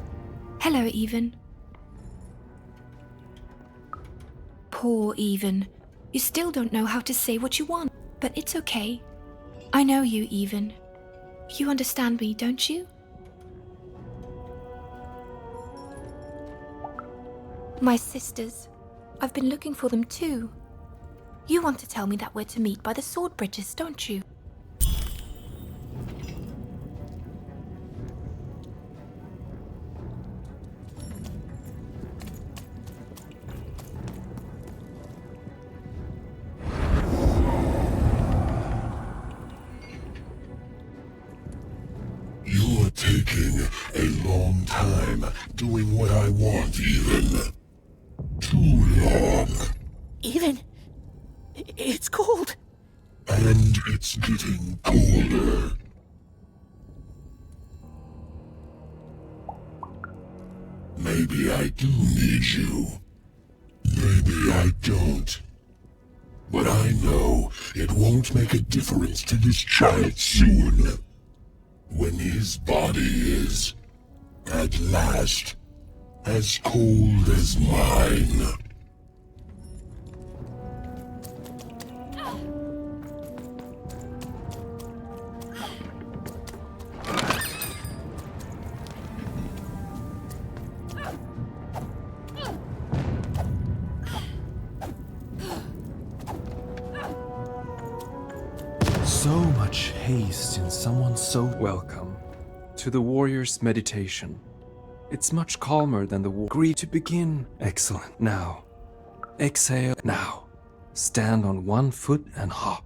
Hello, Even. Poor Even. You still don't know how to say what you want, but it's okay. I know you, Even. You understand me, don't you? My sisters. I've been looking for them too. You want to tell me that we're to meet by the sword bridges, don't you? You're taking a long time doing what I want, Even. Too long. Even, it's cold. And it's getting colder. Maybe I do need you. Maybe I don't. But I know it won't make a difference to this child soon. When his body is, at last, as cold as mine. So much haste in someone so welcome to the warrior's meditation. It's much calmer than the war. Agree to begin. Excellent. Now, exhale. Now, stand on one foot and hop.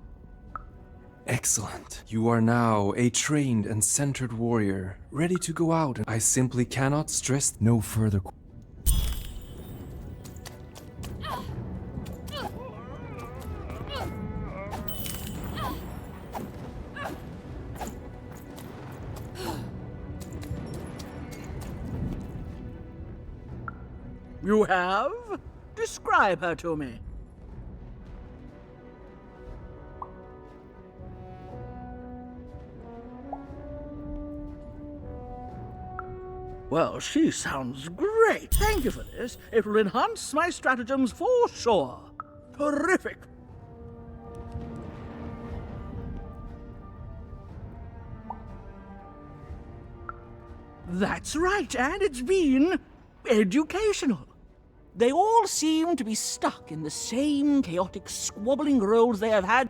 Excellent. You are now a trained and centered warrior, ready to go out. I simply cannot stress no further. You have? Describe her to me. Well, she sounds great. Thank you for this. It will enhance my stratagems for sure. Terrific. That's right, and it's been educational. They all seem to be stuck in the same chaotic, squabbling roles they have had.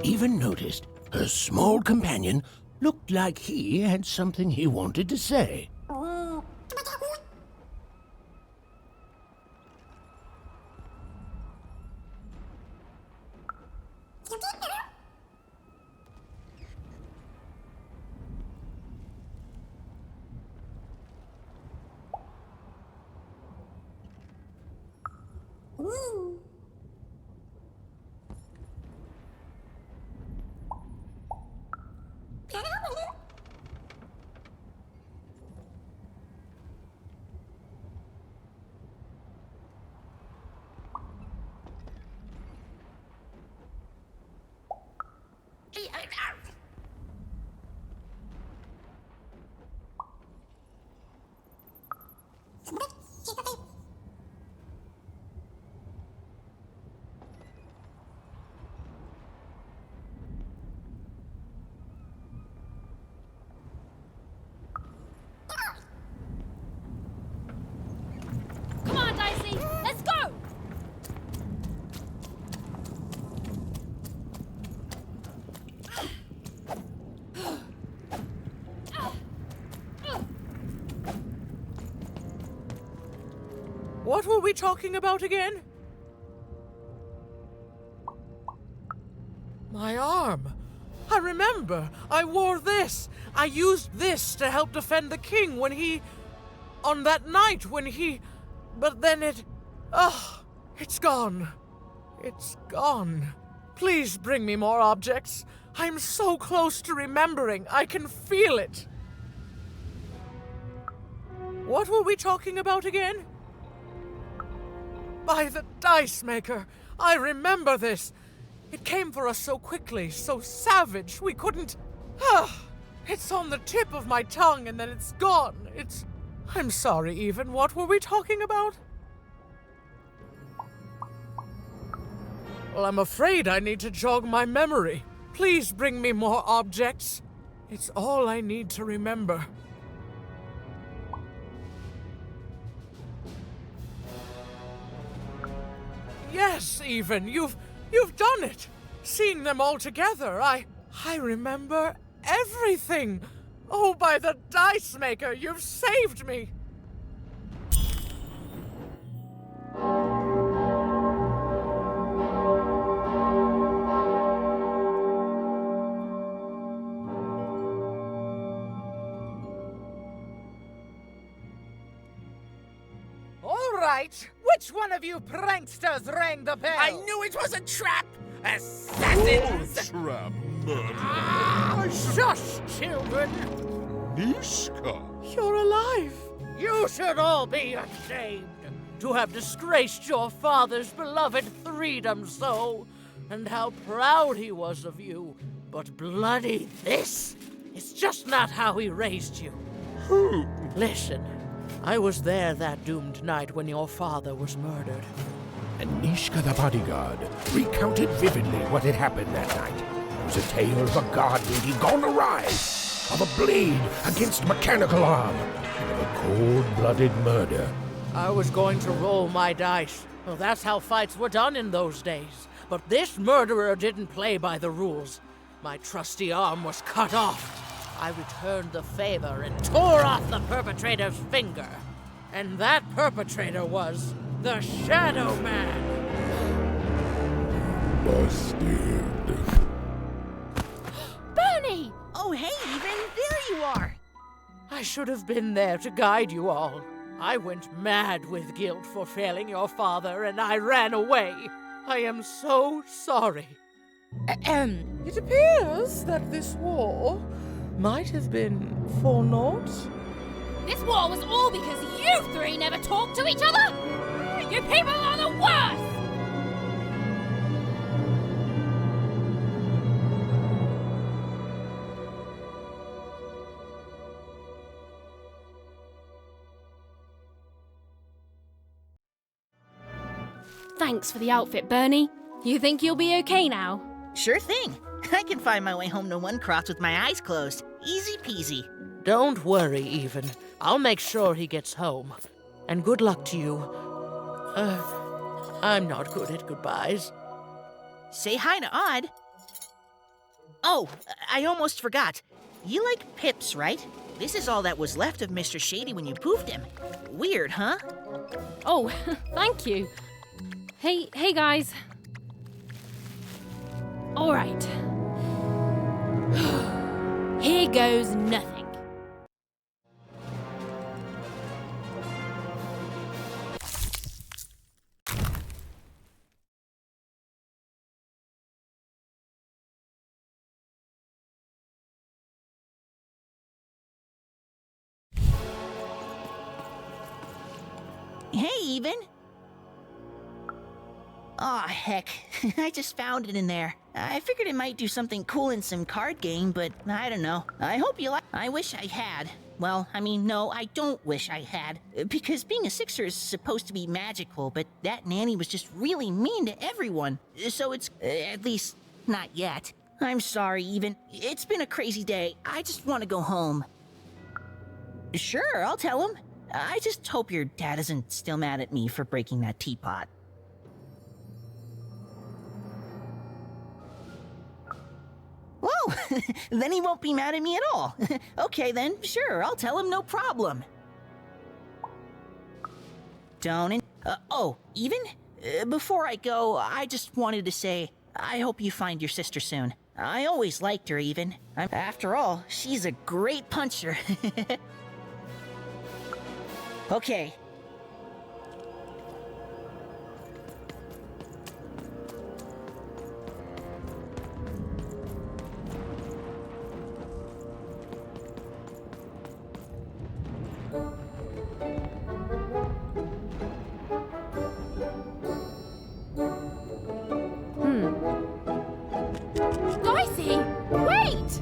Even noticed her small companion looked like he had something he wanted to say. Come on, Dicey, let's go! What were we talking about again? My arm. I remember. I wore this. I used this to help defend the king when he... on that night when he... But then it... Oh, it's gone. It's gone. Please bring me more objects. I'm so close to remembering. I can feel it. What were we talking about again? By the Dice Maker. I remember this. It came for us so quickly, so savage, we couldn't... It's on the tip of my tongue and then it's gone. It's... I'm sorry, Even. What were we talking about? Well, I'm afraid I need to jog my memory. Please bring me more objects. It's all I need to remember. Yes, Even. You've done it. Seeing them all together, I remember everything. Oh, by the Dice Maker, you've saved me! All right. Which one of you pranksters rang the bell? I knew it was a trap! Assassins! Trap Shush, children! Nishka! You're alive! You should all be ashamed. to have disgraced your father's beloved freedom so, and how proud he was of you. But bloody this is just not how he raised you. Listen, I was there that doomed night when your father was murdered. And Nishka the bodyguard recounted vividly what had happened that night. It was a tale of a god lady gone awry, of a blade against mechanical arm, and of a cold-blooded murder. I was going to roll my dice. Well, that's how fights were done in those days. But this murderer didn't play by the rules. My trusty arm was cut off. I returned the favor and tore off the perpetrator's finger. And that perpetrator was the Shadow Man. Busted. Bernie! Oh, hey, Even, there you are. I should have been there to guide you all. I went mad with guilt for failing your father, and I ran away. I am so sorry. It appears that this war might have been for naught. This war was all because you three never talked to each other? You people are the worst! Thanks for the outfit, Bernie. You think you'll be okay now? Sure thing. I can find my way home to One Cross with my eyes closed. Easy peasy. Don't worry, Even. I'll make sure he gets home. And good luck to you. I'm not good at goodbyes. Say hi to Odd. Oh, I almost forgot. You like pips, right? This is all that was left of Mr. Shady when you poofed him. Weird, huh? Oh, thank you. Hey guys. All right. Here goes nothing. Hey, Even. Aw, heck. I just found it in there. I figured it might do something cool in some card game, but I don't know. I hope you like. I wish I had. Well, I mean, no, I don't wish I had. Because being a Sixer is supposed to be magical, but that nanny was just really mean to everyone. So it's, at least, not yet. I'm sorry, Even. It's been a crazy day. I just want to go home. Sure, I'll tell him. I just hope your dad isn't still mad at me for breaking that teapot. Whoa, then he won't be mad at me at all. Okay then, sure, I'll tell him, no problem. Oh, Even? Before I go, I just wanted to say, I hope you find your sister soon. I always liked her, Even. After all, she's a great puncher. Okay. Dicey, wait!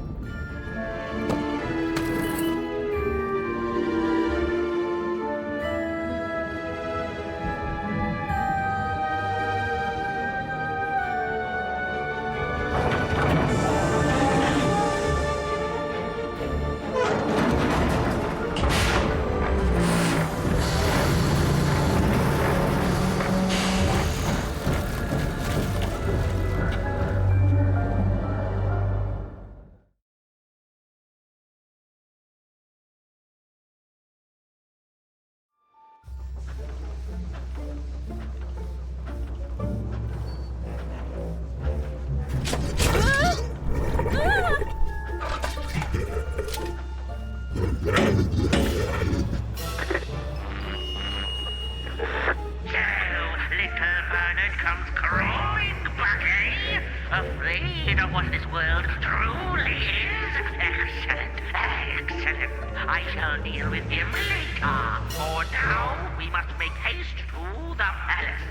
Afraid of what this world truly is? Excellent, excellent. Excellent. I shall deal with him later. For now, we must make haste to the palace.